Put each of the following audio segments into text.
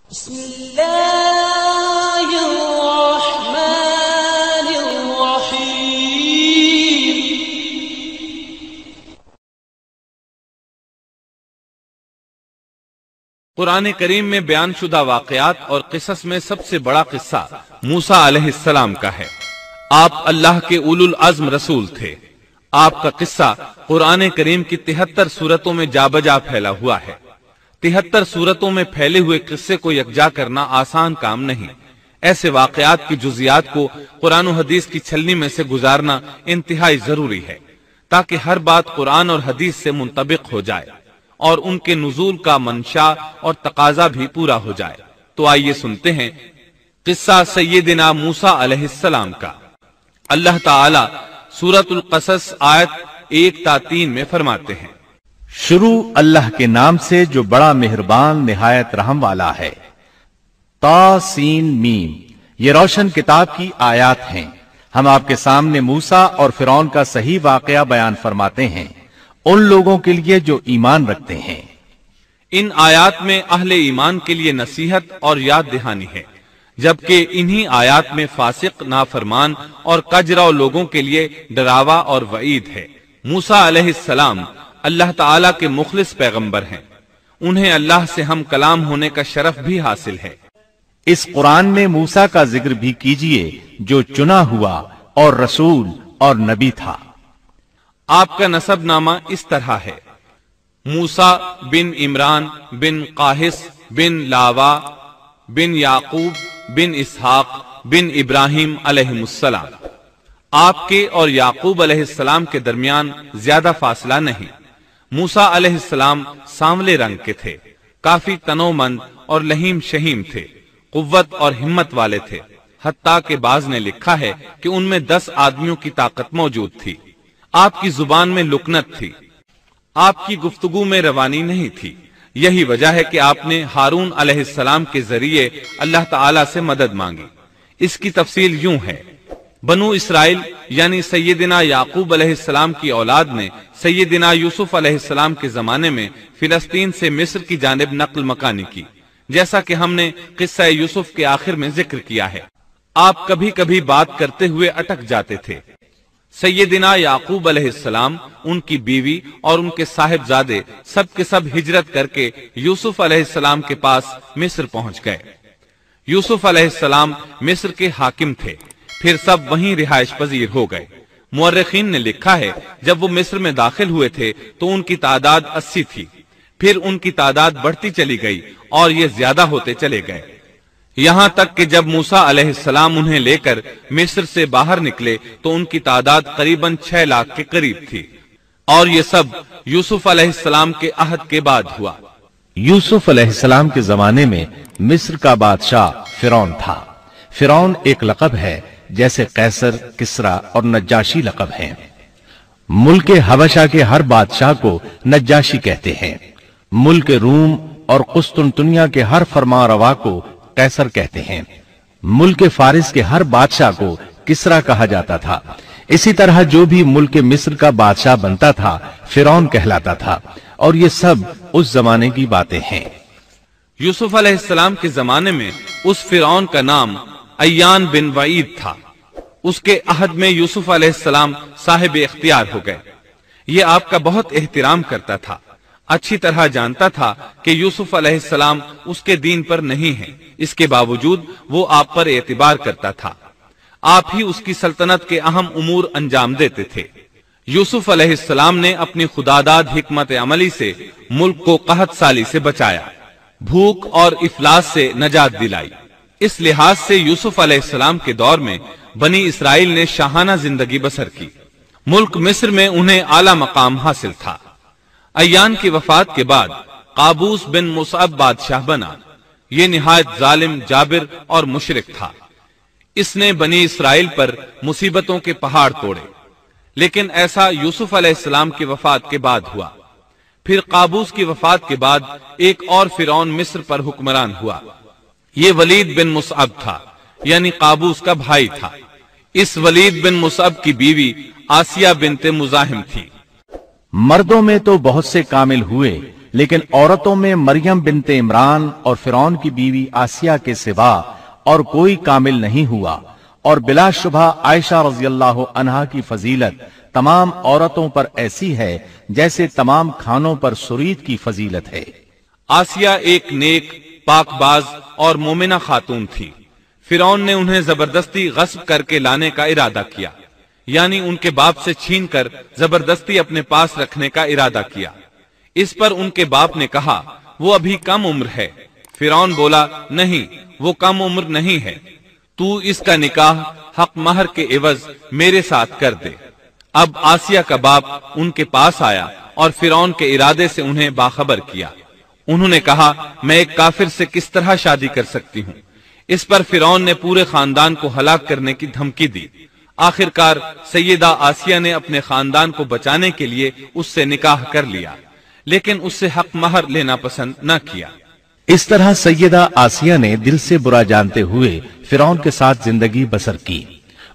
بسم اللہ الرحمن الرحیم۔ قرآن کریم میں بیان شدہ واقعات اور قصص میں سب سے بڑا قصہ موسیٰ علیہ السلام کا ہے۔ آپ اللہ کے اولو العزم رسول تھے۔ آپ کا قصہ قرآن کریم کی 73 سورتوں میں جا بجا پھیلا ہوا ہے۔ 73 سورتوں میں پھیلے ہوئے قصے کو یکجا کرنا آسان کام نہیں۔ ایسے واقعات کی جزیات کو قرآن و حدیث کی چھلنی میں سے گزارنا انتہائی ضروری ہے، تاکہ ہر بات قرآن اور حدیث سے منطبق ہو جائے اور ان کے نزول کا منشا اور تقاضا بھی پورا ہو جائے۔ تو آئیے سنتے ہیں قصہ سیدنا موسیٰ علیہ السلام کا۔ اللہ تعالی سورۃ القصص آیت 1 تا 3 میں فرماتے ہیں، شروع اللہ کے نام سے جو بڑا مہربان نہایت رحم والا ہے۔ تا سین میم، یہ روشن کتاب کی آیات ہیں۔ ہم آپ کے سامنے موسیٰ اور فرعون کا صحیح واقعہ بیان فرماتے ہیں ان لوگوں کے لیے جو ایمان رکھتے ہیں۔ ان آیات میں اہل ایمان کے لیے نصیحت اور یاد دہانی ہے، جبکہ انہی آیات میں فاسق، نافرمان اور کجرا لوگوں کے لیے ڈراوا اور وعید ہے۔ موسیٰ علیہ السلام اللہ تعالیٰ کے مخلص پیغمبر ہیں۔ انہیں اللہ سے ہم کلام ہونے کا شرف بھی حاصل ہے۔ اس قرآن میں موسیٰ کا ذکر بھی کیجئے جو چنا ہوا اور رسول اور نبی تھا۔ آپ کا نسب نامہ اس طرح ہے: موسیٰ بن عمران بن قاہس بن لاوا بن یعقوب بن اسحاق بن ابراہیم علیہ السلام۔ آپ کے اور یعقوب علیہ السلام کے درمیان زیادہ فاصلہ نہیں۔ موسیٰ علیہ السلام سانولے رنگ کے تھے، کافی تنو مند اور لہیم شہیم تھے، قوت اور ہمت والے تھے، حتیٰ کہ بعض نے لکھا ہے کہ ان میں 10 آدمیوں کی طاقت موجود تھی۔ آپ کی زبان میں لکنت تھی، آپ کی گفتگو میں روانی نہیں تھی۔ یہی وجہ ہے کہ آپ نے ہارون علیہ السلام کے ذریعے اللہ تعالی سے مدد مانگی۔ اس کی تفصیل یوں ہے: بنو اسرائیل یعنی سیدنا یعقوب علیہ السلام کی اولاد نے سیدنا یوسف علیہ السلام کے زمانے میں فلسطین سے مصر کی جانب نقل مکانی کی، جیسا کہ ہم نے قصہ یوسف کے آخر میں ذکر کیا ہے۔ آپ کبھی کبھی بات کرتے ہوئے اٹک جاتے تھے۔ سیدنا یعقوب علیہ السلام، ان کی بیوی اور ان کے صاحبزادے سب کے سب ہجرت کر کے یوسف علیہ السلام کے پاس مصر پہنچ گئے۔ یوسف علیہ السلام مصر کے حاکم تھے، پھر سب وہیں رہائش پذیر ہو گئے۔ مورخین نے لکھا ہے جب وہ مصر میں داخل ہوئے تھے تو ان کی تعداد 80 تھی، پھر ان کی تعداد بڑھتی چلی گئی اور یہ زیادہ ہوتے چلے گئے، یہاں تک کہ جب موسیٰ علیہ السلام انہیں لے کر مصر سے باہر نکلے تو ان کی تعداد قریباً 6 لاکھ کے قریب تھی، اور یہ سب یوسف علیہ السلام کے عہد کے بعد ہوا۔ یوسف علیہ السلام کے زمانے میں مصر کا بادشاہ فرعون تھا۔ فرعون ایک لقب ہے، جیسے قیصر، کسرا اور نجاشی لقب ہیں۔ ملک حبشہ کے ہر بادشاہ کو نجاشی کہتے ہیں۔ ملک روم اور قسطنطنیہ کے ہر فرمان روا کو قیصر کہتے ہیں۔ ملک فارس کے ہر بادشاہ کو کسرا کہا جاتا تھا۔ اسی طرح جو بھی ملک مصر کا بادشاہ بنتا تھا فرعون کہلاتا تھا، اور یہ سب اس زمانے کی باتیں ہیں۔ یوسف علیہ السلام کے زمانے میں اس فرعون کا نام ایان بن وعید تھا۔ اس کے عہد میں یوسف علیہ السلام صاحب اختیار ہو گئے۔ یہ آپ کا بہت احترام کرتا تھا، اچھی طرح جانتا تھا کہ یوسف علیہ السلام اس کے دین پر نہیں ہیں، اس کے باوجود وہ آپ پر اعتبار کرتا تھا۔ آپ ہی اس کی سلطنت کے اہم امور انجام دیتے تھے۔ یوسف علیہ السلام نے اپنی خداداد حکمت عملی سے ملک کو قحط سالی سے بچایا، بھوک اور افلاس سے نجات دلائی۔ اس لحاظ سے یوسف علیہ السلام کے دور میں بنی اسرائیل نے شاہانہ زندگی بسر کی۔ ملک مصر میں انہیں اعلیٰ مقام حاصل تھا۔ ایان کی وفات کے بعد قابوس بن مصعب بادشاہ بنا۔ یہ نہایت ظالم، جابر اور مشرک تھا۔ اس نے بنی اسرائیل پر مصیبتوں کے پہاڑ توڑے، لیکن ایسا یوسف علیہ السلام کی وفات کے بعد ہوا۔ پھر قابوس کی وفات کے بعد ایک اور فرعون مصر پر حکمران ہوا۔ یہ ولید بن مصعب تھا، یعنی قابوس کا بھائی تھا۔ اس ولید بن مصعب کی بیوی آسیہ بنت مزاحم تھی۔ مردوں میں تو بہت سے کامل ہوئے، لیکن عورتوں میں مریم بنت عمران اور فرعون کی بیوی آسیہ کے سوا اور کوئی کامل نہیں ہوا، اور بلا شبہ عائشہ رضی اللہ عنہا کی فضیلت تمام عورتوں پر ایسی ہے جیسے تمام کھانوں پر سرید کی فضیلت ہے۔ آسیہ ایک نیک، پاک باز اور مومنہ خاتون تھی۔ فرعون نے انہیں زبردستی غصب کر کے لانے کا ارادہ کیا، یعنی ان کے باپ سے چھین کر زبردستی اپنے پاس رکھنے کا ارادہ کیا۔ اس پر ان کے باپ نے کہا وہ ابھی کم عمر ہے۔ فرعون بولا نہیں، وہ کم عمر نہیں ہے، تو اس کا نکاح حق مہر کے عوض میرے ساتھ کر دے۔ اب آسیہ کا باپ ان کے پاس آیا اور فرعون کے ارادے سے انہیں باخبر کیا۔ انہوں نے کہا میں ایک کافر سے کس طرح شادی کر سکتی ہوں؟ اس پر فرعون نے پورے خاندان کو ہلاک کرنے کی دھمکی دی۔ آخر کار سیدہ آسیہ نے اپنے خاندان کو بچانے کے لیے اس سے نکاح کر لیا، لیکن اس سے حق مہر لینا پسند نہ کیا۔ اس طرح سیدہ آسیہ نے دل سے برا جانتے ہوئے فرعون کے ساتھ زندگی بسر کی۔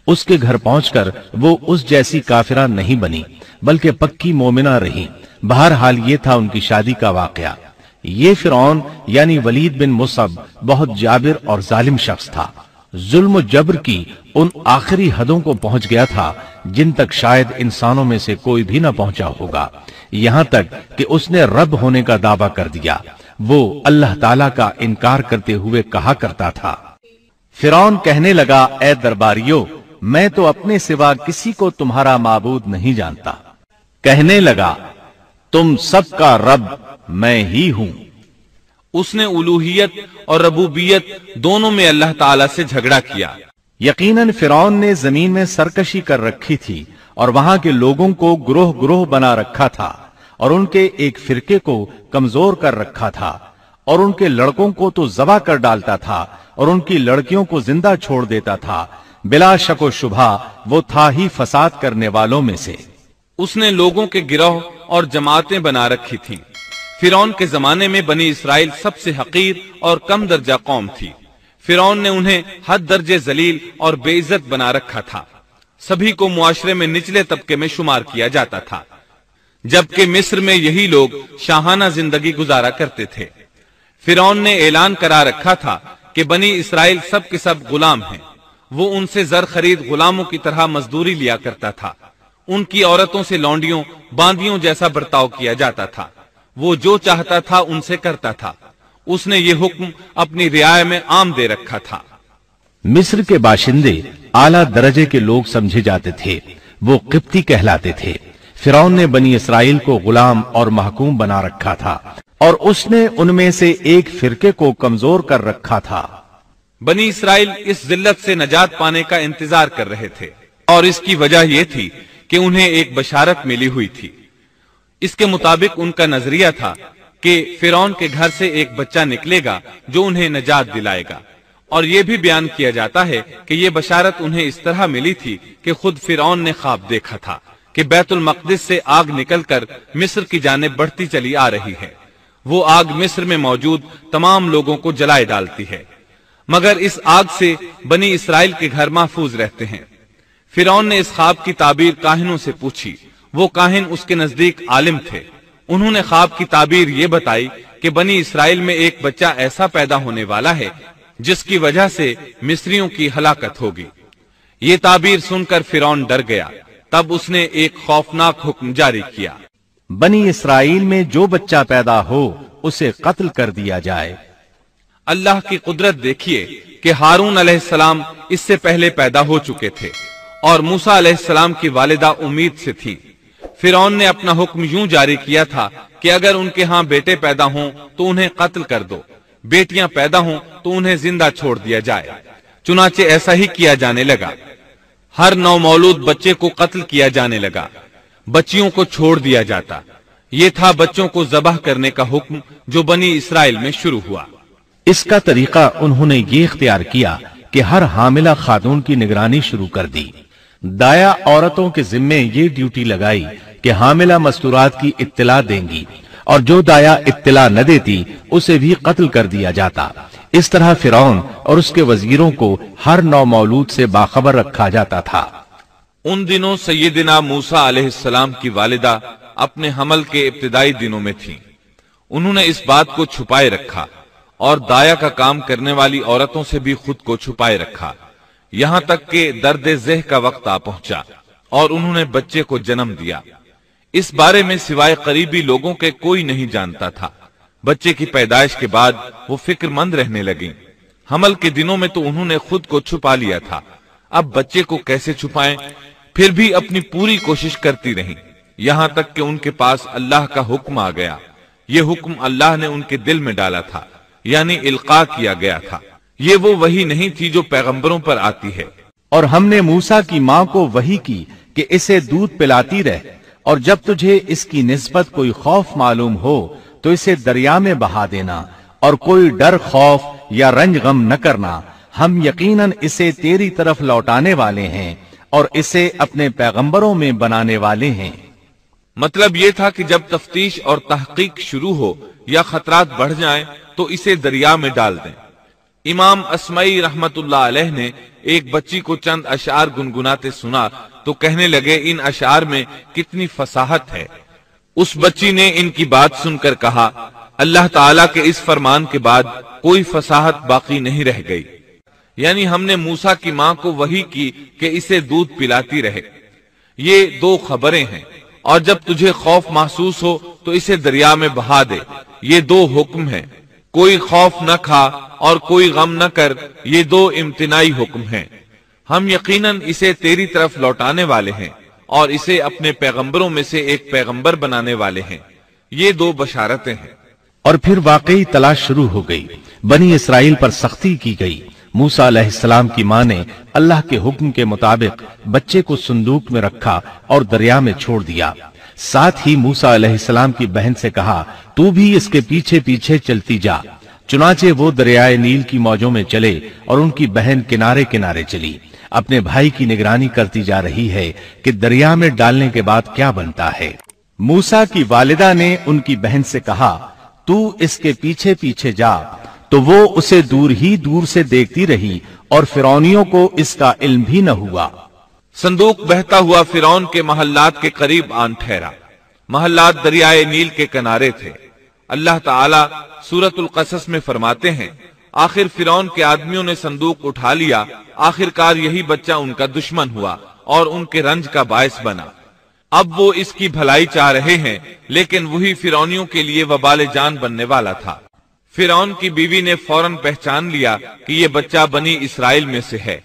اس کے گھر پہنچ کر وہ اس جیسی کافرہ نہیں بنی بلکہ پکی مومنہ رہی۔ بہرحال یہ تھا ان کی شادی کا واقعہ۔ یہ فرعون یعنی ولید بن مصعب بہت جابر اور ظالم شخص تھا۔ ظلم و جبر کی ان آخری حدوں کو پہنچ گیا تھا جن تک شاید انسانوں میں سے کوئی بھی نہ پہنچا ہوگا، یہاں تک کہ اس نے رب ہونے کا دعویٰ کر دیا۔ وہ اللہ تعالیٰ کا انکار کرتے ہوئے کہا کرتا تھا۔ فرعون کہنے لگا اے درباریو، میں تو اپنے سوا کسی کو تمہارا معبود نہیں جانتا۔ کہنے لگا تم سب کا رب میں ہی ہوں۔ اس نے الوہیت اور ربوبیت دونوں میں اللہ تعالیٰ سے جھگڑا کیا۔ یقیناً فرعون نے زمین میں سرکشی کر رکھی تھی اور وہاں کے لوگوں کو گروہ گروہ بنا رکھا تھا اور ان کے ایک فرقے کو کمزور کر رکھا تھا، اور ان کے لڑکوں کو تو ذبح کر ڈالتا تھا اور ان کی لڑکیوں کو زندہ چھوڑ دیتا تھا۔ بلا شک و شبہ وہ تھا ہی فساد کرنے والوں میں سے۔ اس نے لوگوں کے گروہ اور جماعتیں بنا رکھی تھیں۔ فرعون کے زمانے میں بنی اسرائیل سب سے حقیر اور کم درجہ قوم تھی۔ فرعون نے انہیں حد درجے ذلیل اور بے عزت بنا رکھا تھا۔ سبھی کو معاشرے میں نچلے طبقے میں شمار کیا جاتا تھا، جبکہ مصر میں یہی لوگ شاہانہ زندگی گزارا کرتے تھے۔ فرعون نے اعلان کرا رکھا تھا کہ بنی اسرائیل سب کے سب غلام ہیں۔ وہ ان سے زر خرید غلاموں کی طرح مزدوری لیا کرتا تھا۔ ان کی عورتوں سے لونڈیوں باندیوں جیسا برتاؤ کیا جاتا تھا۔ وہ جو چاہتا تھا ان سے کرتا تھا۔ اس نے یہ حکم اپنی رعایا میں عام دے رکھا تھا۔ مصر کے باشندے اعلیٰ درجے کے لوگ سمجھے جاتے تھے، وہ قبطی کہلاتے تھے۔ فرعون نے بنی اسرائیل کو غلام اور محکوم بنا رکھا تھا، اور اس نے ان میں سے ایک فرقے کو کمزور کر رکھا تھا۔ بنی اسرائیل اس ذلت سے نجات پانے کا انتظار کر رہے تھے، اور اس کی وجہ یہ تھی کہ انہیں ایک بشارت ملی ہوئی تھی۔ اس کے مطابق ان کا نظریہ تھا کہ فرعون کے گھر سے ایک بچہ نکلے گا جو انہیں نجات دلائے گا، اور یہ بھی بیان کیا جاتا ہے کہ یہ بشارت انہیں اس طرح ملی تھی کہ خود فرعون نے خواب دیکھا تھا کہ بیت المقدس سے آگ نکل کر مصر کی جانب بڑھتی چلی آ رہی ہے۔ وہ آگ مصر میں موجود تمام لوگوں کو جلائے ڈالتی ہے، مگر اس آگ سے بنی اسرائیل کے گھر محفوظ رہتے ہیں۔ فرعون نے اس خواب کی تعبیر کاہنوں سے پوچھی۔ وہ کاہن اس کے نزدیک عالم تھے۔ انہوں نے خواب کی تعبیر یہ بتائی کہ بنی اسرائیل میں ایک بچہ ایسا پیدا ہونے والا ہے جس کی وجہ سے مصریوں کی ہلاکت ہوگی۔ یہ تعبیر سن کر فرعون ڈر گیا۔ تب اس نے ایک خوفناک حکم جاری کیا، بنی اسرائیل میں جو بچہ پیدا ہو اسے قتل کر دیا جائے۔ اللہ کی قدرت دیکھیے کہ ہارون علیہ السلام اس سے پہلے پیدا ہو چکے تھے اور موسیٰ علیہ السلام کی والدہ امید سے تھی۔ فرعون نے اپنا حکم یوں جاری کیا تھا کہ اگر ان کے ہاں بیٹے پیدا ہوں تو انہیں قتل کر دو، بیٹیاں پیدا ہوں تو انہیں زندہ چھوڑ دیا جائے۔ چنانچہ ایسا ہی کیا جانے لگا۔ ہر نو مولود بچے کو قتل کیا جانے لگا، بچیوں کو چھوڑ دیا جاتا۔ یہ تھا بچوں کو ذبح کرنے کا حکم جو بنی اسرائیل میں شروع ہوا۔ اس کا طریقہ انہوں نے یہ اختیار کیا کہ ہر حاملہ خاتون کی نگرانی شروع کر دی۔ دایا عورتوں کے ذمے یہ ڈیوٹی لگائی کہ حاملہ مستورات کی اطلاع دیں گی، اور جو دایا اطلاع نہ دیتی اسے بھی قتل کر دیا جاتا۔ اس طرح فرعون اور اس کے وزیروں کو ہر نو مولود سے باخبر رکھا جاتا تھا۔ ان دنوں سیدنا موسیٰ علیہ السلام کی والدہ اپنے حمل کے ابتدائی دنوں میں تھیں۔ انہوں نے اس بات کو چھپائے رکھا اور دایا کا کام کرنے والی عورتوں سے بھی خود کو چھپائے رکھا، یہاں تک کہ درد ذہ کا وقت آ پہنچا اور انہوں نے بچے کو جنم دیا۔ اس بارے میں سوائے قریبی لوگوں کے کوئی نہیں جانتا تھا۔ بچے کی پیدائش کے بعد وہ فکر مند رہنے لگیں۔ حمل کے دنوں میں تو انہوں نے خود کو چھپا لیا تھا، اب بچے کو کیسے چھپائیں؟ پھر بھی اپنی پوری کوشش کرتی رہیں، یہاں تک کہ ان کے پاس اللہ کا حکم آ گیا۔ یہ حکم اللہ نے ان کے دل میں ڈالا تھا، یعنی القاء کیا گیا تھا۔ یہ وہ وحی نہیں تھی جو پیغمبروں پر آتی ہے۔ اور ہم نے موسیٰ کی ماں کو وحی کی کہ اسے دودھ پلاتی رہ، اور جب تجھے اس کی نسبت کوئی خوف معلوم ہو تو اسے دریا میں بہا دینا، اور کوئی ڈر خوف یا رنج غم نہ کرنا، ہم یقیناً اسے تیری طرف لوٹانے والے ہیں اور اسے اپنے پیغمبروں میں بنانے والے ہیں۔ مطلب یہ تھا کہ جب تفتیش اور تحقیق شروع ہو یا خطرات بڑھ جائیں تو اسے دریا میں ڈال دیں۔ امام اسمعی رحمت اللہ علیہ نے ایک بچی کو چند اشعار گنگناتے سنا تو کہنے لگے ان اشعار میں کتنی فصاحت ہے۔ اس بچی نے ان کی بات سن کر کہا، اللہ تعالیٰ کے اس فرمان کے بعد کوئی فصاحت باقی نہیں رہ گئی، یعنی ہم نے موسیٰ کی ماں کو وحی کی کہ اسے دودھ پلاتی رہے۔ یہ دو خبریں ہیں، اور جب تجھے خوف محسوس ہو تو اسے دریا میں بہا دے، یہ دو حکم ہیں۔ کوئی خوف نہ کھا اور کوئی غم نہ کر، یہ دو امتناعی حکم ہیں۔ ہم یقیناً اسے تیری طرف لوٹانے والے ہیں اور اسے اپنے پیغمبروں میں سے ایک پیغمبر بنانے والے ہیں۔ یہ دو بشارتیں ہیں۔ اور پھر واقعی تلاش شروع ہو گئی، بنی اسرائیل پر سختی کی گئی۔ موسیٰ علیہ السلام کی ماں نے اللہ کے حکم کے مطابق بچے کو صندوق میں رکھا اور دریا میں چھوڑ دیا۔ ساتھ ہی موسیٰ علیہ السلام کی بہن سے کہا، تو بھی اس کے پیچھے پیچھے چلتی جا۔ چنانچہ وہ دریائے نیل کی موجوں میں چلے اور ان کی بہن کنارے کنارے چلی، اپنے بھائی کی نگرانی کرتی جا رہی ہے کہ دریا میں ڈالنے کے بعد کیا بنتا ہے۔ موسیٰ کی والدہ نے ان کی بہن سے کہا، تو اس کے پیچھے پیچھے جا، تو وہ اسے دور سے دیکھتی رہی اور فرعونیوں کو اس کا علم بھی نہ ہوا۔ صندوق بہتا ہوا فرعون کے محلات کے قریب آن ٹھہرا۔ محلات دریائے نیل کے کنارے تھے۔ اللہ تعالیٰ سورۃ القصص میں فرماتے ہیں، آخر فرعون کے آدمیوں نے صندوق اٹھا لیا، آخرکار یہی بچہ ان کا دشمن ہوا اور ان کے رنج کا باعث بنا۔ اب وہ اس کی بھلائی چاہ رہے ہیں، لیکن وہی فرعونیوں کے لیے وبال جان بننے والا تھا۔ فرعون کی بیوی نے فوراً پہچان لیا کہ یہ بچہ بنی اسرائیل میں سے ہے۔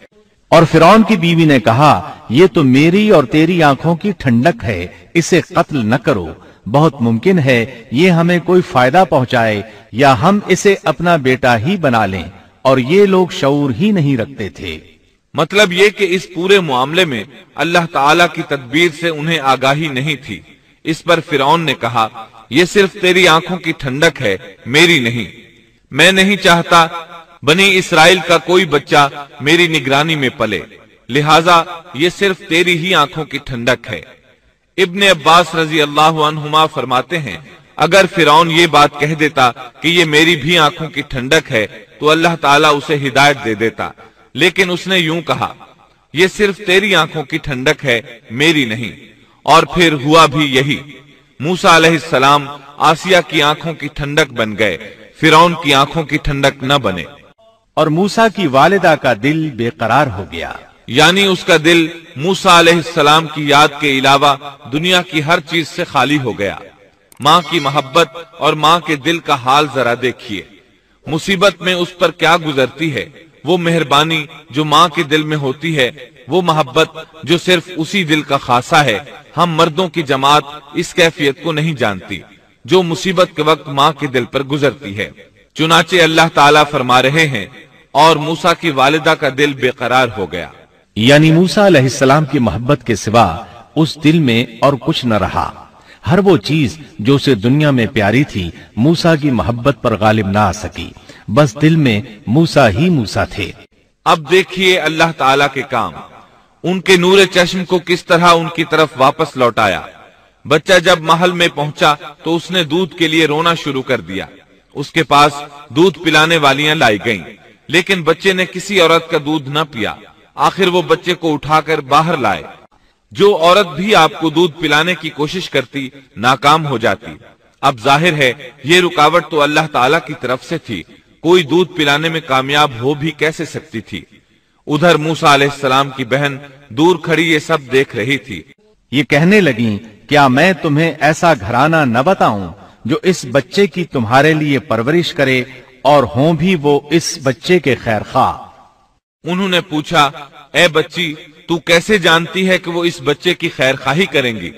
اور فرعون کی بیوی نے کہا، یہ تو میری اور تیری آنکھوں کی ٹھنڈک ہے، اسے قتل نہ کرو، بہت ممکن ہے یہ ہمیں کوئی فائدہ پہنچائے یا ہم اسے اپنا بیٹا ہی بنا لیں، اور یہ لوگ شعور ہی نہیں رکھتے تھے۔ مطلب یہ کہ اس پورے معاملے میں اللہ تعالیٰ کی تدبیر سے انہیں آگاہی نہیں تھی۔ اس پر فرعون نے کہا، یہ صرف تیری آنکھوں کی ٹھنڈک ہے، میری نہیں۔ میں نہیں چاہتا بنی اسرائیل کا کوئی بچہ میری نگرانی میں پلے، لہٰذا یہ صرف تیری ہی آنکھوں کی ٹھنڈک ہے۔ ابن عباس رضی اللہ عنہما فرماتے ہیں، اگر فرعون یہ بات کہہ دیتا کہ یہ میری بھی آنکھوں کی ٹھنڈک ہے تو اللہ تعالیٰ اسے ہدایت دے دیتا، لیکن اس نے یوں کہا، یہ صرف تیری آنکھوں کی ٹھنڈک ہے، میری نہیں۔ اور پھر ہوا بھی یہی۔ موسیٰ علیہ السلام آسیہ کی آنکھوں کی ٹھنڈک بن گئے، فرعون کی آنکھوں کی ٹھنڈک نہ بنے۔ اور موسیٰ کی والدہ کا دل بے قرار ہو گیا، یعنی اس کا دل موسیٰ علیہ السلام کی یاد کے علاوہ دنیا کی ہر چیز سے خالی ہو گیا۔ ماں کی محبت اور ماں کے دل کا حال ذرا دیکھیے، مصیبت میں اس پر کیا گزرتی ہے۔ وہ مہربانی جو ماں کے دل میں ہوتی ہے، وہ محبت جو صرف اسی دل کا خاصہ ہے، ہم مردوں کی جماعت اس کیفیت کو نہیں جانتی جو مصیبت کے وقت ماں کے دل پر گزرتی ہے۔ چنانچہ اللہ تعالیٰ فرما رہے ہیں، اور موسیٰ کی والدہ کا دل بے قرار ہو گیا۔ یعنی موسیٰ علیہ السلام کی محبت کے سوا اس دل میں اور کچھ نہ رہا۔ ہر وہ چیز جو اسے دنیا میں پیاری تھی موسیٰ کی محبت پر غالب نہ آ سکی، بس دل میں موسیٰ ہی موسیٰ تھے۔ اب دیکھیے اللہ تعالیٰ کے کام، ان کے نور چشم کو کس طرح ان کی طرف واپس لوٹایا۔ بچہ جب محل میں پہنچا تو اس نے دودھ کے لیے رونا شروع کر دیا۔ اس کے پاس دودھ پلانے والیاں لائی گئیں، لیکن بچے نے کسی عورت کا دودھ نہ پیا۔ آخر وہ بچے کو اٹھا کر باہر لائے۔ جو عورت بھی آپ کو دودھ پلانے کی کوشش کرتی ناکام ہو جاتی۔ اب ظاہر ہے یہ رکاوٹ تو اللہ تعالیٰ کی طرف سے تھی، کوئی دودھ پلانے میں کامیاب ہو بھی کیسے سکتی تھی۔ ادھر موسیٰ علیہ السلام کی بہن دور کھڑی یہ سب دیکھ رہی تھی۔ یہ کہنے لگیں، کیا میں تمہیں ایسا گھرانہ نہ بتاؤں جو اس بچے کی تمہارے لیے پرورش کرے اور ہوں بھی وہ اس بچے کے خیر خواہ؟ انہوں نے پوچھا، اے بچی، تو کیسے جانتی ہے کہ وہ اس بچے کی خیر خواہی کریں گی؟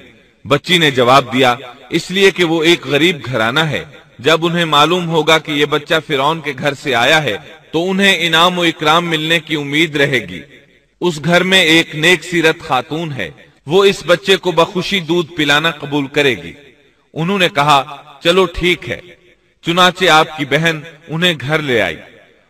بچی نے جواب دیا، اس لیے کہ وہ ایک غریب گھرانہ ہے، جب انہیں معلوم ہوگا کہ یہ بچہ فرعون کے گھر سے آیا ہے تو انہیں انعام و اکرام ملنے کی امید رہے گی۔ اس گھر میں ایک نیک سیرت خاتون ہے، وہ اس بچے کو بخوشی دودھ پلانا قبول کرے گی۔ انہوں نے کہا، چلو ٹھیک ہے۔ چنانچہ آپ کی بہن انہیں گھر لے آئی۔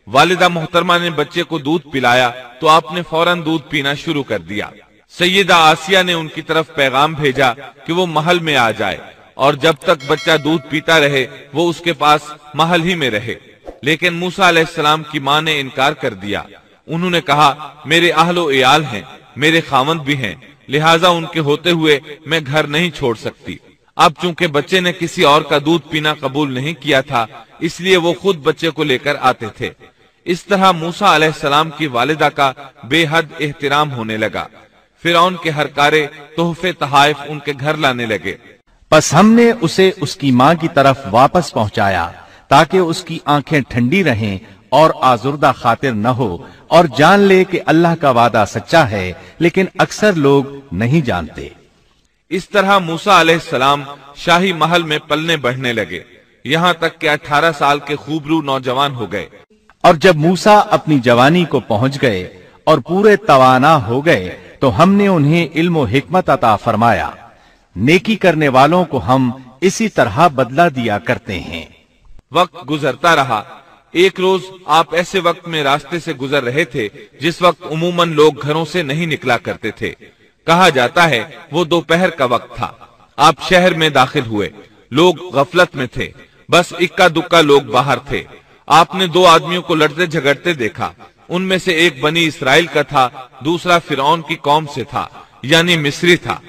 والدہ محترمہ نے بچے کو دودھ پلایا تو آپ نے فوراً دودھ پینا شروع کر دیا۔ سیدہ آسیہ نے ان کی طرف پیغام بھیجا کہ وہ محل میں آ جائے اور جب تک بچہ دودھ پیتا رہے وہ اس کے پاس محل ہی میں رہے، لیکن موسیٰ علیہ السلام کی ماں نے انکار کر دیا۔ انہوں نے کہا، میرے اہل و عیال ہیں، میرے خاوند بھی ہیں، لہٰذا ان کے ہوتے ہوئے میں گھر نہیں چھوڑ سکتی۔ اب چونکہ بچے نے کسی اور کا دودھ پینا قبول نہیں کیا تھا، اس لیے وہ خود بچے کو لے کر آتے تھے۔ اس طرح موسیٰ علیہ السلام کی والدہ کا بے حد احترام ہونے لگا۔ فرعون کے ہر کارے تحفے تحائف ان کے گھر لانے لگے۔ پس ہم نے اسے اس کی ماں کی طرف واپس پہنچایا تاکہ اس کی آنکھیں ٹھنڈی رہیں اور آزردہ خاطر نہ ہو، اور جان لے کہ اللہ کا وعدہ سچا ہے، لیکن اکثر لوگ نہیں جانتے۔ اس طرح موسیٰ علیہ السلام شاہی محل میں پلنے بڑھنے لگے، یہاں تک کہ 18 سال کے خوبرو نوجوان ہو گئے۔ اور جب موسیٰ اپنی جوانی کو پہنچ گئے اور پورے توانا ہو گئے تو ہم نے انہیں علم و حکمت عطا فرمایا۔ نیکی کرنے والوں کو ہم اسی طرح بدلہ دیا کرتے ہیں۔ وقت گزرتا رہا۔ ایک روز آپ ایسے وقت میں راستے سے گزر رہے تھے جس وقت عموماً لوگ گھروں سے نہیں نکلا کرتے تھے۔ کہا جاتا ہے وہ دوپہر کا وقت تھا۔ آپ شہر میں داخل ہوئے، لوگ غفلت میں تھے، بس اکا دکا لوگ باہر تھے۔ آپ نے 2 آدمیوں کو لڑتے جھگڑتے دیکھا، ان میں سے ایک بنی اسرائیل کا تھا، دوسرا فرعون کی قوم سے تھا، یعنی مصری تھا۔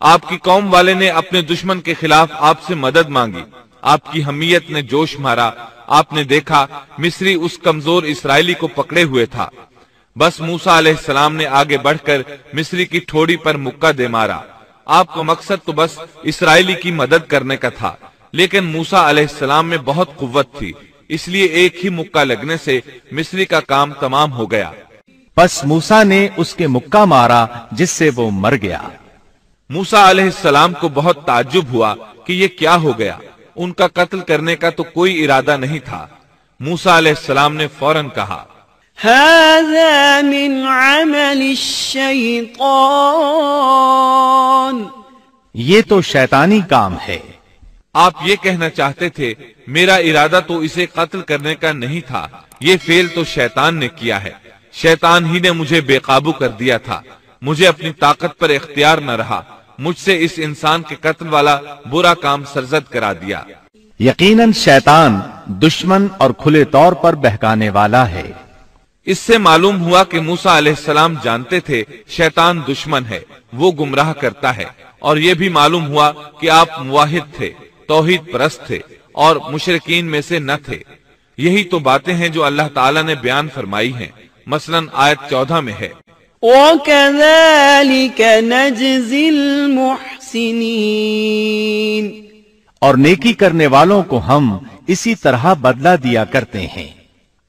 آپ کی قوم والے نے اپنے دشمن کے خلاف آپ سے مدد مانگی۔ آپ کی حمیت نے جوش مارا۔ آپ نے دیکھا مصری اس کمزور اسرائیلی کو پکڑے ہوئے تھا۔ بس موسیٰ علیہ السلام نے آگے بڑھ کر مصری کی ٹھوڑی پر مکہ دے مارا۔ آپ کا مقصد تو بس اسرائیلی کی مدد کرنے کا تھا، لیکن موسیٰ علیہ السلام میں بہت قوت تھی، اس لیے ایک ہی مکہ لگنے سے مصری کا کام تمام ہو گیا۔ پس موسیٰ نے اس کے مکہ مارا جس سے وہ مر گیا۔ موسیٰ علیہ السلام کو بہت تعجب ہوا کہ یہ کیا ہو گیا۔ ان کا قتل کرنے کا تو کوئی ارادہ نہیں تھا۔ موسیٰ علیہ السلام نے فوراً کہا، هذا من عمل الشیطان، یہ تو شیطانی کام ہے۔ آپ یہ کہنا چاہتے تھے میرا ارادہ تو اسے قتل کرنے کا نہیں تھا، یہ فعل تو شیطان نے کیا ہے۔ شیطان ہی نے مجھے بے قابو کر دیا تھا، مجھے اپنی طاقت پر اختیار نہ رہا، مجھ سے اس انسان کے قتل والا برا کام سرزد کرا دیا۔ یقیناً شیطان دشمن اور کھلے طور پر بہکانے والا ہے۔ اس سے معلوم ہوا کہ موسیٰ علیہ السلام جانتے تھے شیطان دشمن ہے، وہ گمراہ کرتا ہے، اور یہ بھی معلوم ہوا کہ آپ موحد تھے، توحید پرست تھے اور مشرکین میں سے نہ تھے۔ یہی تو باتیں ہیں جو اللہ تعالیٰ نے بیان فرمائی ہیں، مثلاً آیت 14 میں ہے، وَكَذَلِكَ نَجْزِي الْمُحْسِنِينَ، اور نیکی کرنے والوں کو ہم اسی طرح بدلہ دیا کرتے ہیں۔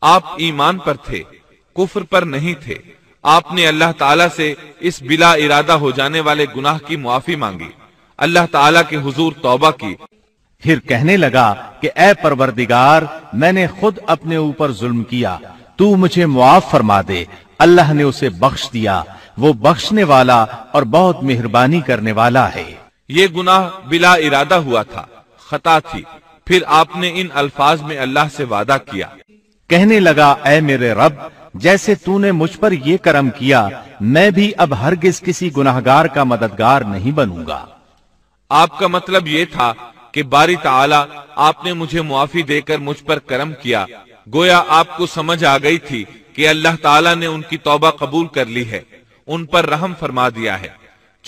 آپ ایمان پر تھے، کفر پر نہیں تھے۔ آپ نے اللہ تعالیٰ سے اس بلا ارادہ ہو جانے والے گناہ کی معافی مانگی، اللہ تعالیٰ کے حضور توبہ کی۔ پھر کہنے لگا کہ اے پروردگار، میں نے خود اپنے اوپر ظلم کیا، تو مجھے معاف فرما دے۔ اللہ نے اسے بخش دیا، وہ بخشنے والا اور بہت مہربانی کرنے والا ہے۔ یہ گناہ بلا ارادہ ہوا تھا، خطا تھی۔ پھر آپ نے ان الفاظ میں اللہ سے وعدہ کیا، کہنے لگا اے میرے رب، جیسے تو نے مجھ پر یہ کرم کیا، میں بھی اب ہرگز کسی گناہگار کا مددگار نہیں بنوں گا۔ آپ کا مطلب یہ تھا کہ باری تعالیٰ آپ نے مجھے معافی دے کر مجھ پر کرم کیا۔ گویا آپ کو سمجھ آ گئی تھی کہ اللہ تعالیٰ نے ان کی توبہ قبول کر لی ہے، ان پر رحم فرما دیا ہے۔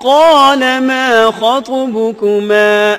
قال ما خطبكما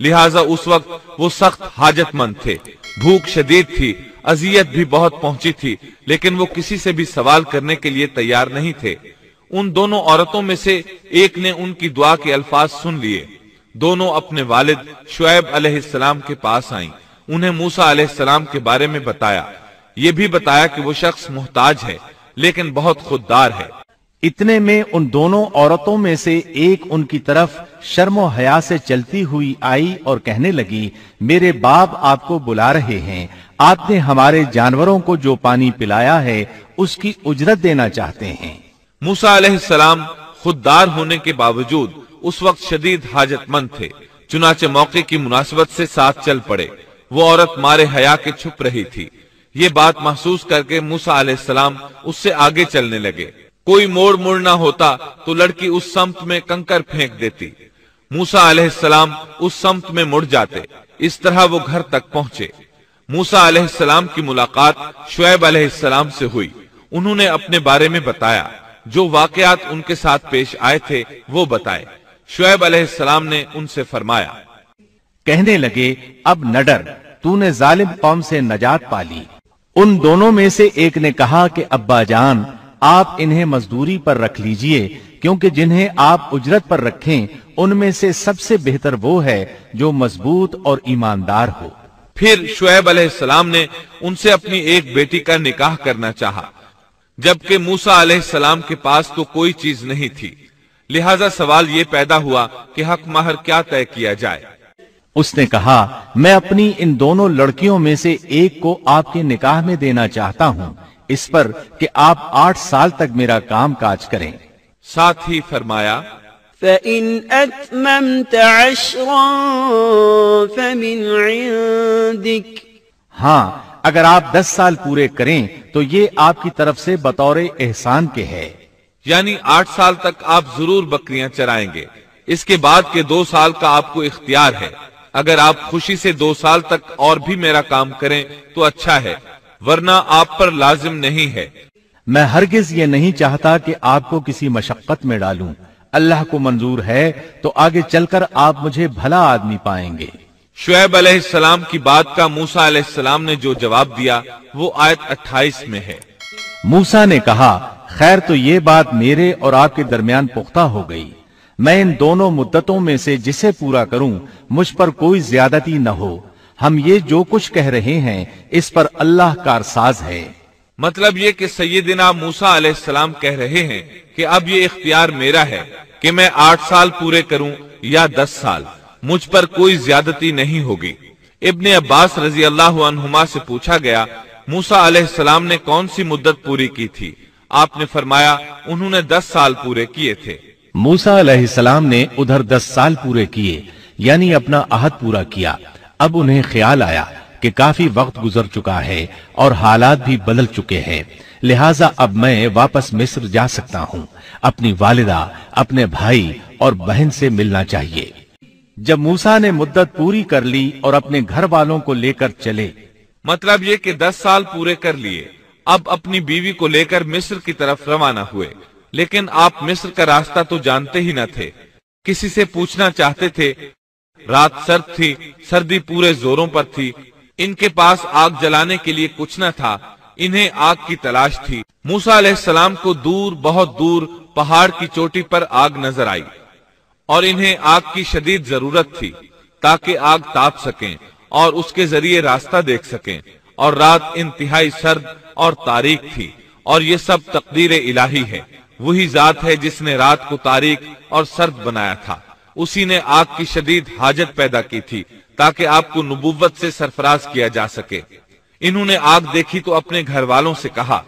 لہٰذا اس وقت وہ سخت حاجت مند تھے، بھوک شدید تھی، اذیت بھی بہت پہنچی تھی، لیکن وہ کسی سے بھی سوال کرنے کے لیے تیار نہیں تھے۔ ان دونوں عورتوں میں سے ایک نے ان کی دعا کے الفاظ سن لیے۔ دونوں اپنے والد شعیب علیہ السلام کے پاس آئیں، انہیں موسیٰ علیہ السلام کے بارے میں بتایا، یہ بھی بتایا کہ وہ شخص محتاج ہے لیکن بہت خوددار ہے۔ اتنے میں ان دونوں عورتوں میں سے ایک ان کی طرف شرم و حیا سے چلتی ہوئی آئی اور کہنے لگی، میرے باپ آپ کو بلا رہے ہیں، آپ نے ہمارے جانوروں کو جو پانی پلایا ہے اس کی اجرت دینا چاہتے ہیں۔ موسیٰ علیہ السلام خوددار ہونے کے باوجود اس وقت شدید حاجت مند تھے، چنانچہ موقع کی مناسبت سے ساتھ چل پڑے۔ وہ عورت مارے حیا کے چھپ رہی تھی، یہ بات محسوس کر کے موسیٰ علیہ السلام اس سے آگے چلنے لگے۔ کوئی موڑ نہ ہوتا تو لڑکی اس سمت میں کنکر پھینک دیتی، موسیٰ علیہ السلام اس سمت میں مڑ جاتے، اس طرح وہ گھر تک پہنچے۔ موسیٰ علیہ السلام کی ملاقات شعیب علیہ السلام سے ہوئی، انہوں نے اپنے بارے میں بتایا، جو واقعات ان کے ساتھ پیش آئے تھے وہ بتائے۔ شعیب علیہ السلام نے ان سے فرمایا، کہنے لگے، اب نہ ڈر، تو نے ظالم قوم سے نجات پالی۔ ان دونوں میں سے ایک نے کہا کہ ابا جان، آپ انہیں مزدوری پر رکھ لیجئے، کیونکہ جنہیں آپ اجرت پر رکھیں ان میں سے سب سے بہتر وہ ہے جو مضبوط اور ایماندار ہو۔ پھر شعیب علیہ السلام نے ان سے اپنی ایک بیٹی کا نکاح کرنا چاہا، جبکہ موسیٰ علیہ السلام کے پاس تو کوئی چیز نہیں تھی، لہذا سوال یہ پیدا ہوا کہ حق مہر کیا طے کیا جائے۔ اس نے کہا، میں اپنی ان دونوں لڑکیوں میں سے ایک کو آپ کے نکاح میں دینا چاہتا ہوں، اس پر کہ آپ 8 سال تک میرا کام کاج کریں۔ ساتھ ہی فرمایا، فَإِنْ أَتْمَمْتَ عَشْرًا فَمِنْ عِنْدِكَ، ہاں، اگر آپ 10 سال پورے کریں تو یہ آپ کی طرف سے بطور احسان کے ہے۔ یعنی 8 سال تک آپ ضرور بکریاں چرائیں گے، اس کے بعد کے 2 سال کا آپ کو اختیار ہے، اگر آپ خوشی سے 2 سال تک اور بھی میرا کام کریں تو اچھا ہے، ورنہ آپ پر لازم نہیں ہے۔ میں ہرگز یہ نہیں چاہتا کہ آپ کو کسی مشقت میں ڈالوں، اللہ کو منظور ہے تو آگے چل کر آپ مجھے بھلا آدمی پائیں گے۔ شعیب علیہ السلام کی بات کا موسیٰ علیہ السلام نے جو جواب دیا وہ آیت 28 میں ہے۔ موسیٰ نے کہا، خیر تو یہ بات میرے اور آپ کے درمیان پختہ ہو گئی، میں ان دونوں مدتوں میں سے جسے پورا کروں مجھ پر کوئی زیادتی نہ ہو، ہم یہ جو کچھ کہہ رہے ہیں اس پر اللہ کارساز ہے۔ مطلب یہ کہ سیدنا موسیٰ علیہ السلام کہہ رہے ہیں کہ اب یہ اختیار میرا ہے کہ میں 8 سال پورے کروں یا 10 سال، مجھ پر کوئی زیادتی نہیں ہوگی۔ ابن عباس رضی اللہ عنہما سے پوچھا گیا، موسیٰ علیہ السلام نے کون سی مدت پوری کی تھی؟ آپ نے فرمایا، انہوں نے 10 سال پورے کیے تھے۔ موسیٰ علیہ السلام نے ادھر 10 سال پورے کیے، یعنی اپنا عہد پورا کیا۔ اب انہیں خیال آیا کہ کافی وقت گزر چکا ہے اور حالات بھی بدل چکے ہیں، لہٰذا اب میں واپس مصر جا سکتا ہوں، اپنی والدہ، اپنے بھائی اور بہن سے ملنا چاہیے۔ جب موسیٰ نے مدت پوری کر لی اور اپنے گھر والوں کو لے کر چلے، مطلب یہ کہ 10 سال پورے کر لیے، اب اپنی بیوی کو لے کر مصر کی طرف روانہ ہوئے، لیکن آپ مصر کا راستہ تو جانتے ہی نہ تھے، کسی سے پوچھنا چاہتے تھے۔ رات سرد تھی، سردی پورے زوروں پر تھی، ان کے پاس آگ جلانے کے لیے کچھ نہ تھا، انہیں آگ کی تلاش تھی۔ موسیٰ علیہ السلام کو دور، بہت دور پہاڑ کی چوٹی پر آگ نظر آئی اور انہیں آگ کی شدید ضرورت تھی تاکہ آگ تاپ سکیں اور اس کے ذریعے راستہ دیکھ سکیں، اور رات انتہائی سرد اور تاریک تھی، اور یہ سب تقدیر الہی ہے۔ وہی ذات ہے جس نے رات کو تاریک اور سرد بنایا تھا، اسی نے آگ کی شدید حاجت پیدا کی تھی تاکہ آپ کو نبوت سے سرفراز کیا جا سکے۔ انہوں نے آگ دیکھی تو اپنے گھر والوں سے کہا،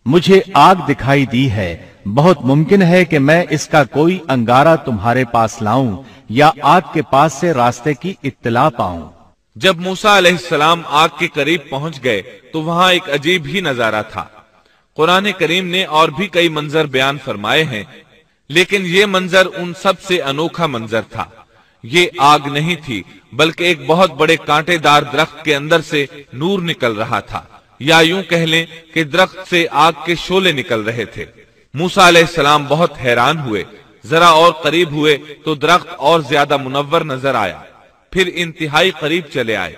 مجھے آگ دکھائی دی ہے، بہت ممکن ہے کہ میں اس کا کوئی انگارہ تمہارے پاس لاؤں یا آگ کے پاس سے راستے کی اطلاع پاؤں۔ جب موسیٰ علیہ السلام آگ کے قریب پہنچ گئے تو وہاں ایک عجیب ہی نظارہ تھا۔ قرآن کریم نے اور بھی کئی منظر بیان فرمائے ہیں، لیکن یہ منظر ان سب سے انوکھا منظر تھا۔ یہ آگ نہیں تھی، بلکہ ایک بہت بڑے کانٹے دار درخت کے اندر سے نور نکل رہا تھا، یا یوں کہہ لیں کہ درخت سے آگ کے شعلے نکل رہے تھے۔ موسیٰ علیہ السلام بہت حیران ہوئے، ذرا اور قریب ہوئے تو درخت اور زیادہ منور نظر آیا۔ پھر انتہائی قریب چلے آئے۔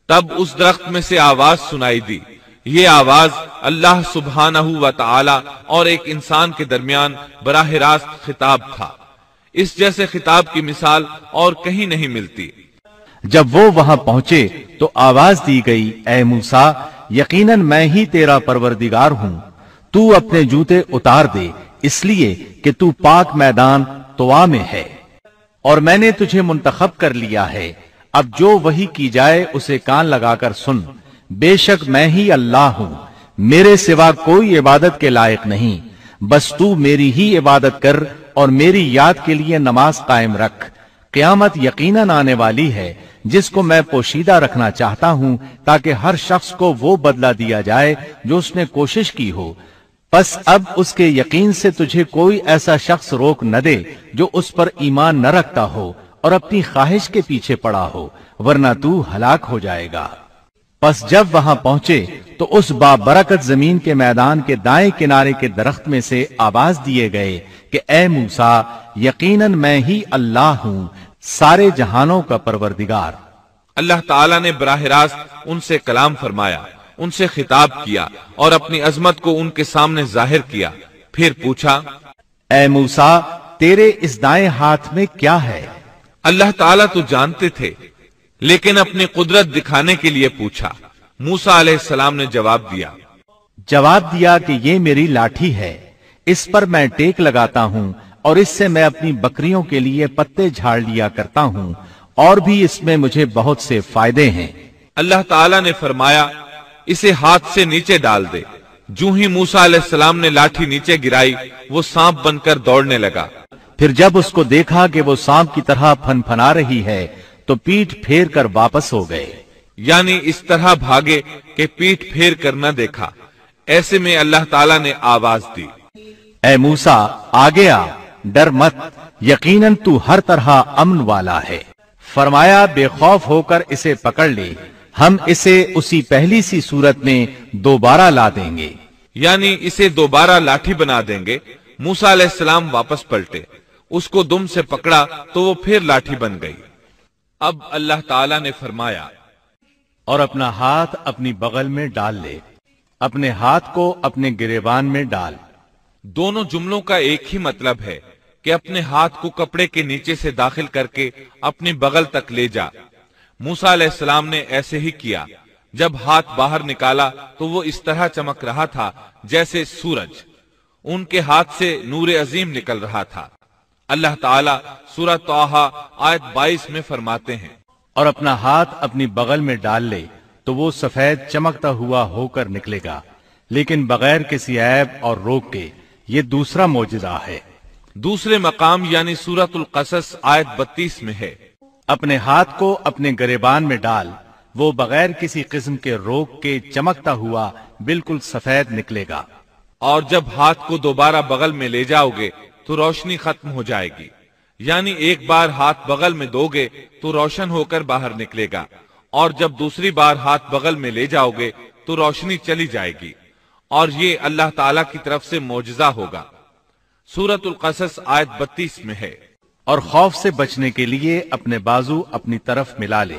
تب اس درخت میں سے آواز سنائی دی۔ یہ آواز اللہ سبحانہ و تعالی اور ایک انسان کے درمیان براہ راست خطاب تھا۔ اس جیسے خطاب کی مثال اور کہیں نہیں ملتی۔ جب وہ وہاں پہنچے تو آواز دی گئی، اے موسیٰ، یقیناً میں ہی تیرا پروردگار ہوں، تو اپنے جوتے اتار دے، اس لیے کہ تو پاک میدان طوا میں ہے، اور میں نے تجھے منتخب کر لیا ہے۔ اب جو وحی کی جائے اسے کان لگا کر سن، بے شک میں ہی اللہ ہوں، میرے سوا کوئی عبادت کے لائق نہیں، بس تو میری ہی عبادت کر اور میری یاد کے لیے نماز قائم رکھ۔ قیامت یقیناً آنے والی ہے جس کو میں پوشیدہ رکھنا چاہتا ہوں تاکہ ہر شخص کو وہ بدلہ دیا جائے جو اس نے کوشش کی ہو۔ پس اب اس کے یقین سے تجھے کوئی ایسا شخص روک نہ دے جو اس پر ایمان نہ رکھتا ہو اور اپنی خواہش کے پیچھے پڑا ہو، ورنہ تو ہلاک ہو جائے گا۔ پس جب وہاں پہنچے تو اس بابرکت زمین کے میدان کے دائیں کنارے کے درخت میں سے آواز دیے گئے کہ اے موسیٰ، یقیناً میں ہی اللہ ہوں، سارے جہانوں کا پروردگار۔ اللہ تعالیٰ نے براہ راست ان سے کلام فرمایا، ان سے خطاب کیا اور اپنی عظمت کو ان کے سامنے ظاہر کیا۔ پھر پوچھا، اے موسیٰ، تیرے اس دائیں ہاتھ میں کیا ہے؟ اللہ تعالیٰ تو جانتے تھے، لیکن اپنی قدرت دکھانے کے لیے پوچھا۔ موسیٰ علیہ السلام نے جواب دیا کہ یہ میری لاٹھی ہے، اس پر میں ٹیک لگاتا ہوں اور اس سے میں اپنی بکریوں کے لیے پتے جھاڑ لیا کرتا ہوں، اور بھی اس میں مجھے بہت سے فائدے ہیں۔ اللہ تعالیٰ نے فرمایا، اسے ہاتھ سے نیچے ڈال دے۔ جو ہی موسیٰ علیہ السلام نے لاٹھی نیچے گرائی، وہ سانپ بن کر دوڑنے لگا۔ پھر جب اس کو دیکھا کہ وہ سانپ کی طرح پھن پھنا رہی ہے تو پیٹھ پھیر کر واپس ہو گئے، یعنی اس طرح بھاگے کہ پیٹھ پھیر کر نہ دیکھا۔ ایسے میں اللہ تعالیٰ نے آواز دی، اے موسیٰ، آگے آ، ڈر مت، یقیناً تو ہر طرح امن والا ہے۔ فرمایا، بے خوف ہو کر اسے پکڑ لے، ہم اسے اسی پہلی سی صورت میں دوبارہ لا دیں گے، یعنی اسے دوبارہ لاٹھی بنا دیں گے۔ موسیٰ علیہ السلام واپس پلٹے، اس کو دم سے پکڑا تو وہ پھر لاٹھی بن گئی۔ اب اللہ تعالیٰ نے فرمایا، اور اپنا ہاتھ اپنی بغل میں ڈال لے، اپنے ہاتھ کو اپنے گریبان میں ڈال۔ دونوں جملوں کا ایک ہی مطلب ہے کہ اپنے ہاتھ کو کپڑے کے نیچے سے داخل کر کے اپنی بغل تک لے جا۔ موسیٰ علیہ السلام نے ایسے ہی کیا۔ جب ہاتھ باہر نکالا تو وہ اس طرح چمک رہا تھا جیسے سورج۔ ان کے ہاتھ سے نور عظیم نکل رہا تھا۔ اللہ تعالیٰ سورہ طٰہٰ آیت 22 میں فرماتے ہیں، اور اپنا ہاتھ اپنی بغل میں ڈال لے تو وہ سفید چمکتا ہوا ہو کر نکلے گا، لیکن بغیر کسی عیب اور روگ کے۔ یہ دوسرا معجزہ ہے۔ دوسرے مقام یعنی سورۃ القصص آیت 32 میں ہے، اپنے ہاتھ کو اپنے گریبان میں ڈال، وہ بغیر کسی قسم کے روگ کے چمکتا ہوا بالکل سفید نکلے گا۔ اور جب ہاتھ کو دوبارہ بغل میں لے جاؤ گے تو روشنی ختم ہو جائے گی، یعنی ایک بار ہاتھ بغل میں دو گے تو روشن ہو کر باہر نکلے گا، اور جب دوسری بار ہاتھ بغل میں لے جاؤ گے تو روشنی چلی جائے گی، اور یہ اللہ تعالیٰ کی طرف سے معجزہ ہوگا۔ سورۃ القصص آیت 32 میں ہے، اور خوف سے بچنے کے لیے اپنے بازو اپنی طرف ملا لے،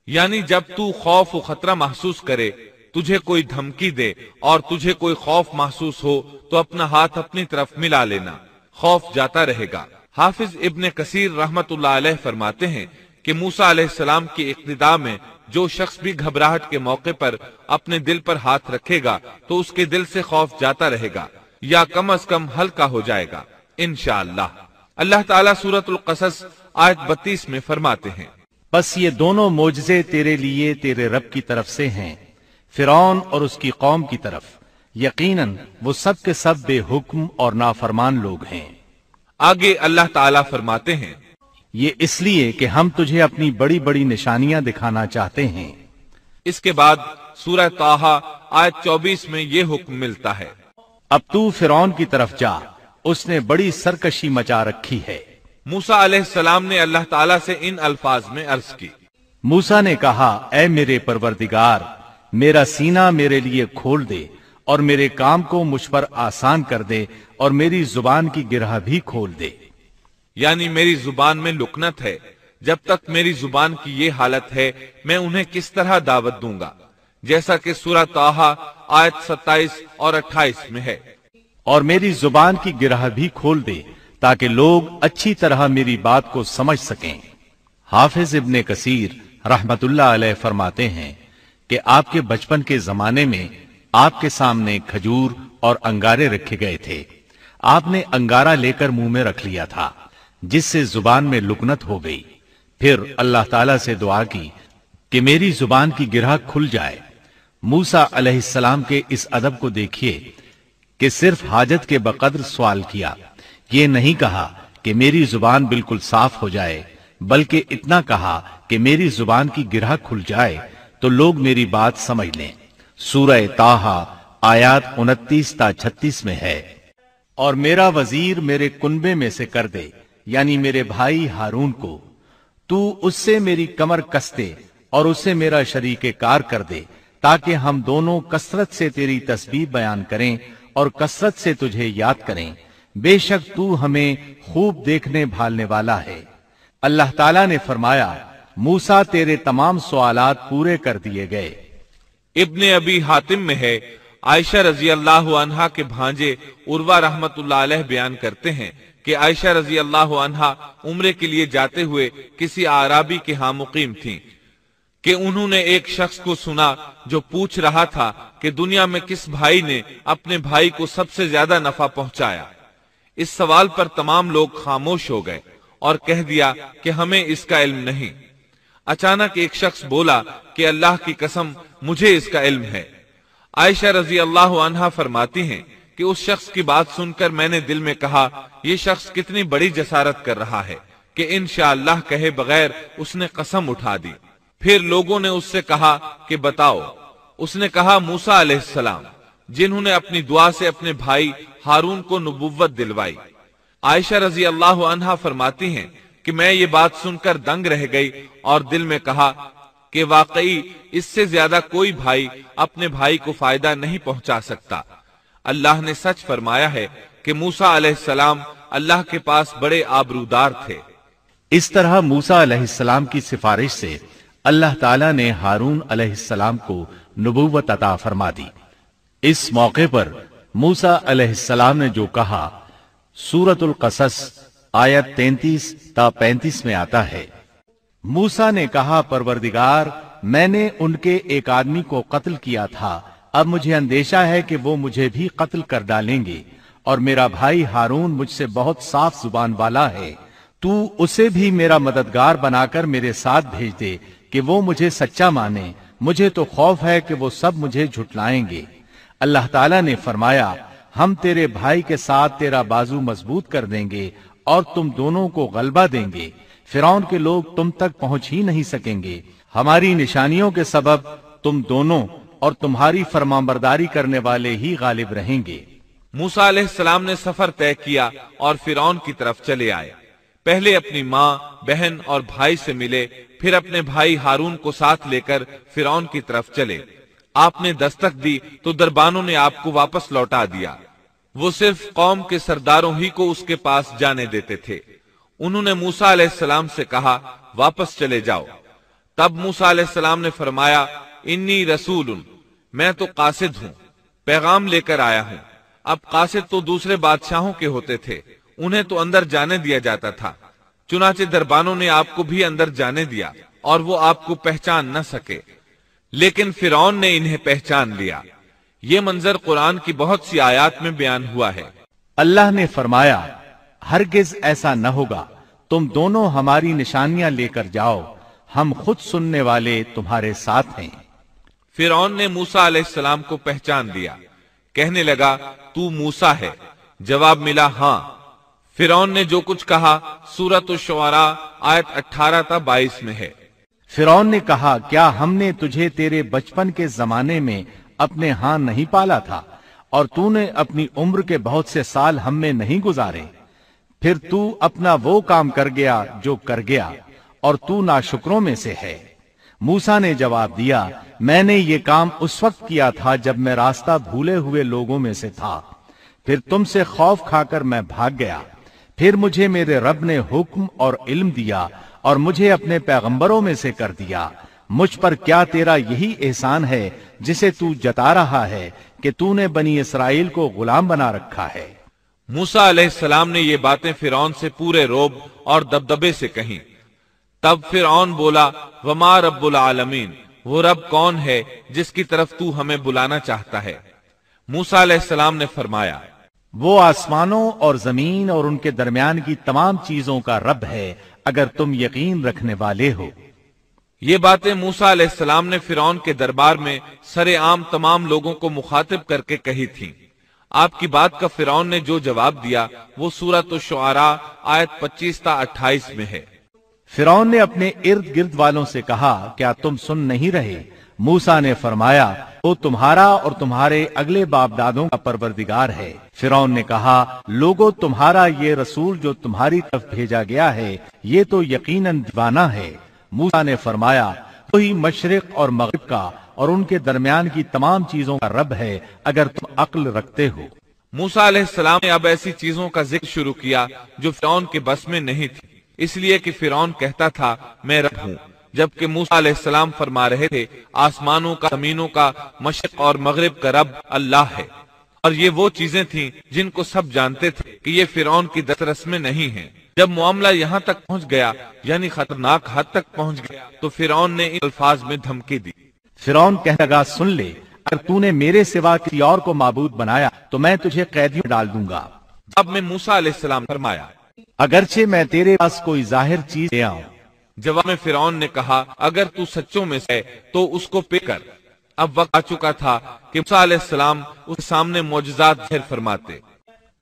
یعنی جب تو خوف و خطرہ محسوس کرے، تجھے کوئی دھمکی دے اور تجھے کوئی خوف محسوس ہو تو اپنا ہاتھ اپنی طرف ملا لینا، خوف جاتا رہے گا۔ حافظ ابن کثیر رحمت اللہ علیہ فرماتے ہیں کہ موسیٰ علیہ السلام کی اقتداء میں جو شخص بھی گھبراہٹ کے موقع پر اپنے دل پر ہاتھ رکھے گا تو اس کے دل سے خوف جاتا رہے گا یا کم از کم ہلکا ہو جائے گا انشاءاللہ۔ اللہ تعالیٰ سورۃ القصص آیت 32 میں فرماتے ہیں، بس یہ دونوں معجزے تیرے لیے تیرے رب کی طرف سے ہیں، فرعون اور اس کی قوم کی طرف، یقیناً وہ سب کے سب بے حکم اور نافرمان لوگ ہیں۔ آگے اللہ تعالیٰ فرماتے ہیں، یہ اس لیے کہ ہم تجھے اپنی بڑی بڑی نشانیاں دکھانا چاہتے ہیں۔ اس کے بعد سورہ طٰہٰ آیت 24 میں یہ حکم ملتا ہے، اب تو فرعون کی طرف جا، اس نے بڑی سرکشی مچا رکھی ہے۔ موسیٰ علیہ السلام نے اللہ تعالیٰ سے ان الفاظ میں عرض کی، موسیٰ نے کہا، اے میرے پروردگار، میرا سینہ میرے لیے کھول دے اور میرے کام کو مجھ پر آسان کر دے اور میری زبان کی گرہ بھی کھول دے۔ یعنی میری زبان میں لکنت ہے، جب تک میری زبان کی یہ حالت ہے میں انہیں کس طرح دعوت دوں گا، جیسا کہ سورہ طٰہٰ آیت 27 اور 28 میں ہے۔ اور میری زبان کی گرہ بھی کھول دے تاکہ لوگ اچھی طرح میری بات کو سمجھ سکیں۔ حافظ ابن کثیر رحمت اللہ علیہ فرماتے ہیں کہ آپ کے بچپن کے زمانے میں آپ کے سامنے کھجور اور انگارے رکھے گئے تھے۔ آپ نے انگارہ لے کر منہ میں رکھ لیا تھا، جس سے زبان میں لکنت ہو گئی۔ پھر اللہ تعالیٰ سے دعا کی کہ میری زبان کی گرہ کھل جائے۔ موسیٰ علیہ السلام کے اس ادب کو دیکھیے کہ صرف حاجت کے بقدر سوال کیا، یہ نہیں کہا کہ میری زبان بالکل صاف ہو جائے، بلکہ اتنا کہا کہ میری زبان کی گرہ کھل جائے تو لوگ میری بات سمجھ لیں۔ سورہ طٰہٰ آیات 29 تا 36 میں ہے۔ اور میرا وزیر میرے کنبے میں سے کر دے، یعنی میرے بھائی ہارون کو، تو اس سے میری کمر کس دے اور اسے میرا شریک کار کر دے، تاکہ ہم دونوں کثرت سے تیری تسبیح بیان کریں اور کثرت سے تجھے یاد کریں۔ بے شک تو ہمیں خوب دیکھنے بھالنے والا ہے۔ اللہ تعالیٰ نے فرمایا موسیٰ تیرے تمام سوالات پورے کر دیے گئے۔ ابن ابی حاتم میں ہے، عائشہ رضی اللہ عنہا کے بھانجے عروہ رحمت اللہ علیہ بیان کرتے ہیں کہ عائشہ رضی اللہ عنہا عمرے کے لیے جاتے ہوئے کسی اعرابی کے ہاں مقیم تھیں کہ انہوں نے ایک شخص کو سنا جو پوچھ رہا تھا کہ دنیا میں کس بھائی نے اپنے بھائی کو سب سے زیادہ نفع پہنچایا۔ اس سوال پر تمام لوگ خاموش ہو گئے اور کہہ دیا کہ ہمیں اس کا علم نہیں۔ اچانک ایک شخص بولا کہ اللہ کی قسم مجھے اس کا علم ہے۔ عائشہ رضی اللہ عنہا فرماتی ہیں کہ اس شخص کی بات سن کر میں نے دل میں کہا یہ شخص کتنی بڑی جسارت کر رہا ہے کہ انشاءاللہ کہے بغیر اس نے قسم اٹھا دی۔ پھر لوگوں نے اس سے کہا کہ بتاؤ۔ اس نے کہا موسیٰ علیہ السلام، جنہوں نے اپنی دعا سے اپنے بھائی ہارون کو نبوت دلوائی۔ عائشہ رضی اللہ عنہا فرماتی ہیں کہ میں یہ بات سن کر دنگ رہ گئی اور دل میں کہا کہ واقعی اس سے زیادہ کوئی بھائی اپنے بھائی کو فائدہ نہیں پہنچا سکتا۔ اللہ نے سچ فرمایا ہے کہ موسیٰ علیہ السلام اللہ کے پاس بڑے آبرودار تھے۔ اس طرح موسیٰ علیہ السلام کی سفارش سے اللہ تعالیٰ نے ہارون علیہ السلام کو نبوت عطا فرما دی۔ اس موقع پر موسیٰ علیہ السلام نے جو کہا سورۃ القصص آیت 33 تا 35 میں آتا ہے، موسیٰ نے کہا پروردگار میں نے ان کے ایک آدمی کو قتل کیا تھا، اب مجھے اندیشہ ہے کہ وہ مجھے بھی قتل کر ڈالیں گے، اور میرا بھائی ہارون مجھ سے بہت صاف زبان والا ہے، تو اسے بھی میرا مددگار بنا کر میرے ساتھ بھیج دے کہ وہ مجھے سچا مانے، مجھے تو خوف ہے کہ وہ سب مجھے جھٹلائیں گے۔ اللہ تعالیٰ نے فرمایا ہم تیرے بھائی کے ساتھ تیرا بازو مضبوط کر دیں گے اور تم دونوں کو غلبہ دیں گے، فرعون کے لوگ تم تک پہنچ ہی نہیں سکیں گے، ہماری نشانیوں کے سبب تم دونوں اور تمہاری فرمانبرداری کرنے والے ہی غالب رہیں گے۔ موسیٰ علیہ السلام نے سفر طے کیا اور فرعون کی طرف چلے آئے۔ پہلے اپنی ماں، بہن اور بھائی سے ملے، پھر اپنے بھائی ہارون کو ساتھ لے کر فرعون کی طرف چلے۔ آپ نے دستک دی تو دربانوں نے آپ کو واپس لوٹا دیا۔ وہ صرف قوم کے سرداروں ہی کو اس کے پاس جانے دیتے تھے۔ انہوں نے موسیٰ علیہ السلام سے کہا واپس چلے جاؤ۔ تب موسیٰ علیہ السلام نے فرمایا انی رسول، میں تو قاصد ہوں، پیغام لے کر آیا ہوں۔ اب قاصد تو دوسرے بادشاہوں کے ہوتے تھے، انہیں تو اندر جانے دیا جاتا تھا، چنانچہ دربانوں نے آپ کو بھی اندر جانے دیا اور وہ آپ کو پہچان نہ سکے، لیکن فرعون نے انہیں پہچان لیا۔ یہ منظر قرآن کی بہت سی آیات میں بیان ہوا ہے۔ اللہ نے فرمایا ہرگز ایسا نہ ہوگا، تم دونوں ہماری نشانیاں لے کر جاؤ، ہم خود سننے والے تمہارے ساتھ ہیں۔ فرعون نے موسیٰ علیہ السلام کو پہچان لیا، کہنے لگا تو موسیٰ ہے؟ جواب ملا ہاں۔ فرعون نے جو کچھ کہا سورۃ الشعراء آیت 18 تا 22 میں ہے۔ فرعون نے کہا کیا ہم نے تجھے تیرے بچپن کے زمانے میں اپنے ہاں نہیں پالا تھا، اور تو نے اپنی عمر کے بہت سے سال ہم میں نہیں گزارے؟ پھر تو اپنا وہ کام کر گیا جو کر گیا، اور تو ناشکروں میں سے ہے۔ موسیٰ نے جواب دیا میں نے یہ کام اس وقت کیا تھا جب میں راستہ بھولے ہوئے لوگوں میں سے تھا، پھر تم سے خوف کھا کر میں بھاگ گیا، پھر مجھے میرے رب نے حکم اور علم دیا اور مجھے اپنے پیغمبروں میں سے کر دیا، مجھ پر کیا تیرا یہی احسان ہے جسے تو جتا رہا ہے کہ تو نے بنی اسرائیل کو غلام بنا رکھا ہے؟ موسیٰ علیہ السلام نے یہ باتیں فرعون سے پورے رعب اور دبدبے سے کہیں۔ تب فرعون بولا، وما رب العالمین، وہ رب کون ہے جس کی طرف تو ہمیں بلانا چاہتا ہے؟ موسیٰ علیہ السلام نے فرمایا، وہ آسمانوں اور زمین اور ان کے درمیان کی تمام چیزوں کا رب ہے، اگر تم یقین رکھنے والے ہو۔ یہ باتیں موسیٰ علیہ السلام نے فرعون کے دربار میں سر عام تمام لوگوں کو مخاطب کر کے کہی تھیں۔ آپ کی بات کا فرعون نے جو جواب دیا وہ سورۃ الشعراء آیت 25 تا 28 میں ہے۔ فرعون نے اپنے ارد گرد والوں سے کہا، کیا تم سن نہیں رہے؟ موسیٰ نے فرمایا، وہ تمہارا اور تمہارے اگلے باپ دادوں کا پروردگار ہے۔ فرعون نے کہا، لوگو تمہارا یہ رسول جو تمہاری طرف بھیجا گیا ہے یہ تو یقیناً دیوانہ ہے۔ موسیٰ نے فرمایا، وہی مشرق اور مغرب کا اور ان کے درمیان کی تمام چیزوں کا رب ہے، اگر تم عقل رکھتے ہو۔ موسیٰ علیہ السلام نے اب ایسی چیزوں کا ذکر شروع کیا جو فرعون کے بس میں نہیں تھی، اس لیے کہ فرعون کہتا تھا میں رب ہوں، جبکہ موسیٰ علیہ السلام فرما رہے تھے آسمانوں کا، زمینوں کا، مشرق اور مغرب کا رب اللہ ہے۔ اور یہ وہ چیزیں تھیں جن کو سب جانتے تھے کہ یہ فرعون کی دسترس میں نہیں ہیں۔ جب معاملہ یہاں تک پہنچ گیا، یعنی خطرناک حد تک پہنچ گیا، تو فرعون نے ان الفاظ میں دھمکی دی۔ فرعون کہنے لگا، سن لے، اگر تو نے میرے سوا کسی اور کو معبود بنایا تو میں تجھے قیدیوں میں ڈال دوں گا۔ اب میں موسیٰ علیہ السلام فرمایا، اگرچہ میں تیرے پاس کوئی ظاہر چیز لے آؤں۔ جواب میں فرعون نے کہا، اگر تو سچوں میں سے ہے تو اس کو پے کر۔ اب وقت آ چکا تھا کہ موسیٰ علیہ السلام اس کے سامنے معجزات ظاہر فرماتے۔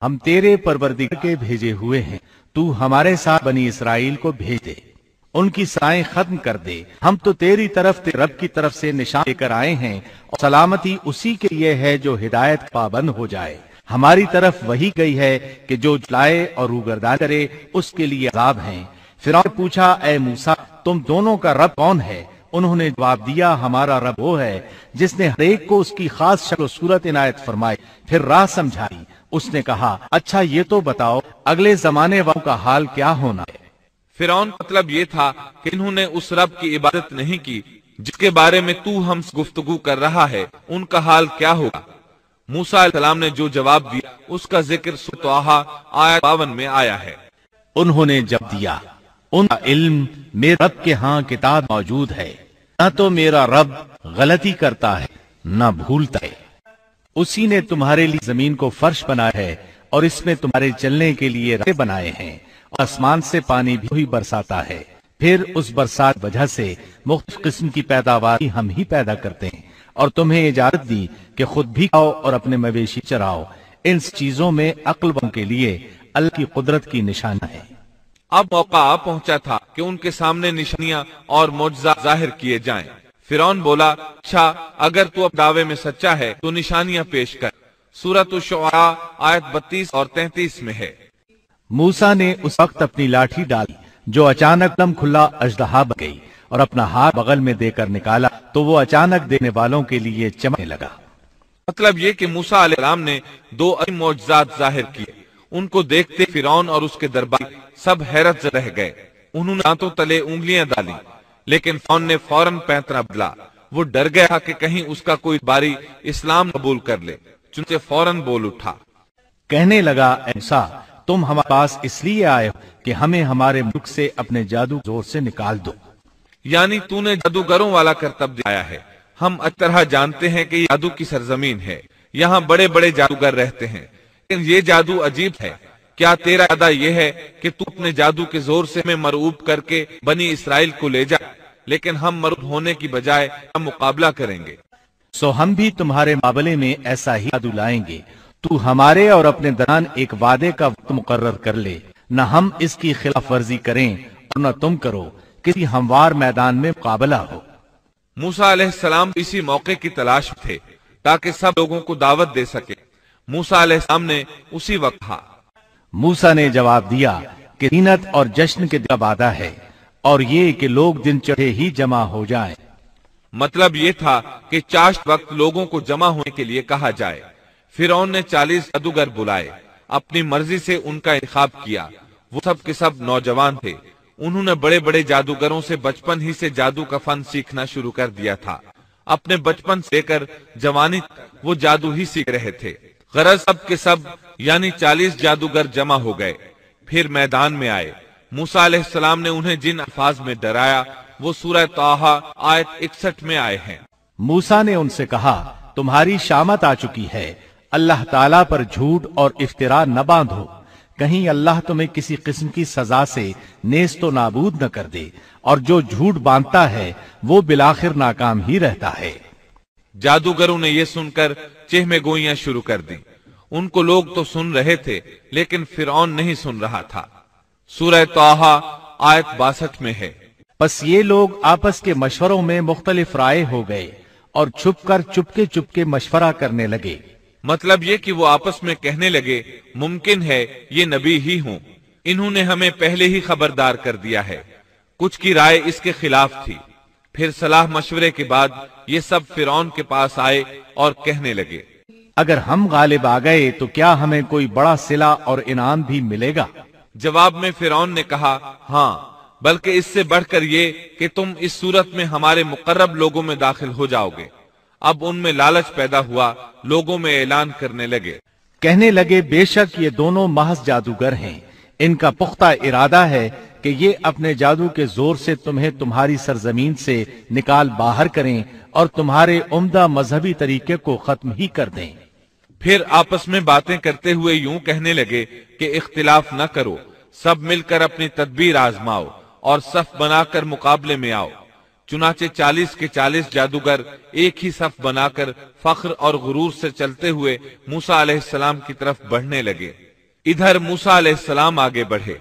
ہم تیرے پروردگار کے بھیجے ہوئے ہیں، تو ہمارے ساتھ بنی اسرائیل کو بھیج دے، ان کی سائیں ختم کر دے۔ ہم تو تیری طرف تیرے رب کی طرف سے نشان لے کر آئے ہیں، اور سلامتی اسی کے لیے ہے جو ہدایت کا پابند ہو جائے۔ ہماری طرف وہی گئی ہے کہ جو جھٹلائے اور روگردان کرے اس کے لیے عذاب ہیں۔ فرعون نے پوچھا، اے موسیٰ، تم دونوں کا رب کون ہے؟ انہوں نے جواب دیا، ہمارا رب وہ ہے جس نے ہر ایک کو اس کی خاص شکل و صورت عنایت فرمائی، پھر راہ سمجھائی۔ اس نے کہا، اچھا یہ تو بتاؤ اگلے زمانے والوں کا حال کیا ہونا ہے؟ فرعون مطلب یہ تھا کہ انہوں نے اس رب کی عبادت نہیں کی جس کے بارے میں تو ہم سے گفتگو کر رہا ہے، ان کا حال کیا ہوگا؟ موسیٰ علیہ السلام نے جو جواب دیا اس کا ذکر سورۃ طٰہٰ آیت 52 میں آیا ہے۔ انہوں نے جب دیا، ان کا علم میرے رب کے ہاں کتاب موجود ہے، نہ تو میرا رب غلطی کرتا ہے نہ بھولتا ہے۔ اسی نے تمہارے لیے زمین کو فرش بنایا ہے اور اس میں تمہارے چلنے کے لیے راستے بنائے ہیں، اور آسمان سے پانی بھی برساتا ہے، پھر اس برسات وجہ سے مختلف قسم کی پیداوار ہم ہی پیدا کرتے ہیں، اور تمہیں اجازت دی کہ خود بھی کھاؤ اور اپنے مویشی چراؤ۔ ان چیزوں میں عقل والوں کے لیے اللہ کی قدرت کی نشانیاں ہیں۔ اب موقع آ پہنچا تھا کہ ان کے سامنے نشانیاں اور معجزات ظاہر کیے جائیں۔ فرعون بولا، اچھا اگر تو اب دعوے میں سچا ہے تو نشانیاں پیش کر۔ سورۃ الشعراء آیت 32 اور 33 میں ہے۔ موسیٰ نے اس وقت اپنی لاٹھی ڈالی جو اچانک دم کھلا اژدہا بن گئی، اور اپنا ہاتھ بغل میں دے کر نکالا تو وہ اچانک دینے والوں کے لیے چمکنے لگا۔ مطلب یہ کہ موسیٰ علیہ السلام نے 2 عظیم معجزات ظاہر کیے۔ ان کو دیکھتے فرعون اور اس کے درباری سب حیرت زدہ رہ گئے۔ انہوں نے دانتوں تلے انگلیاں ڈالی، لیکن فرعون نے فوراً پیترا بدلا۔ وہ ڈر گیا تھا کہ کہیں اس کا کوئی باری اسلام قبول کر لے، چنانچہ فوراً بول اٹھا، کہنے لگا، اے موسیٰ، تم ہمارے پاس اس لیے آئے ہو کہ ہمیں ہمارے ملک سے اپنے جادو زور سے نکال دو۔ یعنی تو نے جادوگروں والا کرتب دکھایا ہے۔ ہم اچھی طرح جانتے ہیں کہ یہ جادو کی سرزمین ہے، یہاں بڑے بڑے جادوگر رہتے ہیں، لیکن یہ جادو عجیب ہے۔ کیا تیرا ارادہ یہ ہے کہ تو اپنے جادو کے زور سے ہمیں مرعوب کر کے بنی اسرائیل کو لے جا، لیکن ہم مرعوب ہونے کی بجائے ہم مقابلہ کریں گے؟ سو ہم بھی تمہارے مقابلے میں ایسا ہی جادو لائیں گے۔ تو ہمارے اور اپنے درمیان ایک وعدے کا وقت مقرر کر لے، نہ ہم اس کی خلاف ورزی کریں اور نہ تم کرو، کسی ہموار میدان میں مقابلہ ہو۔ موسیٰ علیہ السلام اسی موقع کی تلاش میں تھے تاکہ سب لوگوں کو دعوت دے سکے۔ موسیٰ علیہ السلام نے اسی وقت کہا۔ موسیٰ نے جواب دیا کہ زینت اور جشن کے دن کا وعدہ ہے، اور یہ کہ لوگ دن چڑھے ہی جمع ہو جائیں۔ مطلب یہ تھا کہ چاشت وقت لوگوں کو جمع ہونے کے لیے کہا جائے۔ فرعون نے 40 جادوگر بلائے، اپنی مرضی سے ان کا انتخاب کیا۔ وہ سب کے سب نوجوان تھے، انہوں نے بڑے بڑے جادوگروں سے بچپن ہی سے جادو کا فن سیکھنا شروع کر دیا تھا۔ اپنے بچپن سے لے کر جوانی وہ جادو ہی سیکھ رہے تھے۔ غرض سب کے سب یعنی 40 جادوگر جمع ہو گئے، پھر میدان میں آئے۔ موسیٰ علیہ السلام نے انہیں جن الفاظ میں ڈرایا وہ سورہ طٰہٰ آیت 61 میں آئے ہیں۔ موسیٰ نے ان سے کہا، تمہاری شامت آ چکی ہے، اللہ تعالیٰ پر جھوٹ اور افتراء نہ باندھو، کہیں اللہ تمہیں کسی قسم کی سزا سے نیست و نابود نہ کر دے، اور جو جھوٹ باندھتا ہے وہ بالآخر ناکام ہی رہتا ہے۔ جادوگروں نے یہ سن کر چہمے گوئیاں شروع کر دیں۔ ان کو لوگ تو سن رہے تھے لیکن فرعون نہیں سن رہا تھا۔ سورہ طٰہٰ آیت 62 میں ہے، پس یہ لوگ آپس کے مشوروں میں مختلف رائے ہو گئے اور چھپ کر چپکے مشورہ کرنے لگے۔ مطلب یہ کہ وہ آپس میں کہنے لگے، ممکن ہے یہ نبی ہی ہوں، انہوں نے ہمیں پہلے ہی خبردار کر دیا ہے۔ کچھ کی رائے اس کے خلاف تھی۔ پھر صلاح مشورے کے بعد یہ سب فرعون کے پاس آئے اور کہنے لگے، اگر ہم غالب آ گئے تو کیا ہمیں کوئی بڑا صلہ اور انعام بھی ملے گا؟ جواب میں فرعون نے کہا، ہاں، بلکہ اس سے بڑھ کر یہ کہ تم اس صورت میں ہمارے مقرب لوگوں میں داخل ہو جاؤ گے۔ اب ان میں لالچ پیدا ہوا، لوگوں میں اعلان کرنے لگے، کہنے لگے بے شک یہ دونوں محض جادوگر ہیں، ان کا پختہ ارادہ ہے کہ یہ اپنے جادو کے زور سے تمہیں تمہاری سرزمین سے نکال باہر کریں اور تمہارے عمدہ مذہبی طریقے کو ختم ہی کر دیں۔ پھر آپس میں باتیں کرتے ہوئے یوں کہنے لگے کہ اختلاف نہ کرو، سب مل کر اپنی تدبیر آزماؤ اور صف بنا کر مقابلے میں آؤ۔ چنانچہ 40 کے 40 جادوگر ایک ہی صف بنا کر فخر اور غرور سے چلتے ہوئے موسیٰ علیہ السلام کی طرف بڑھنے لگے۔ ادھر موسیٰ علیہ السلام آگے بڑھے،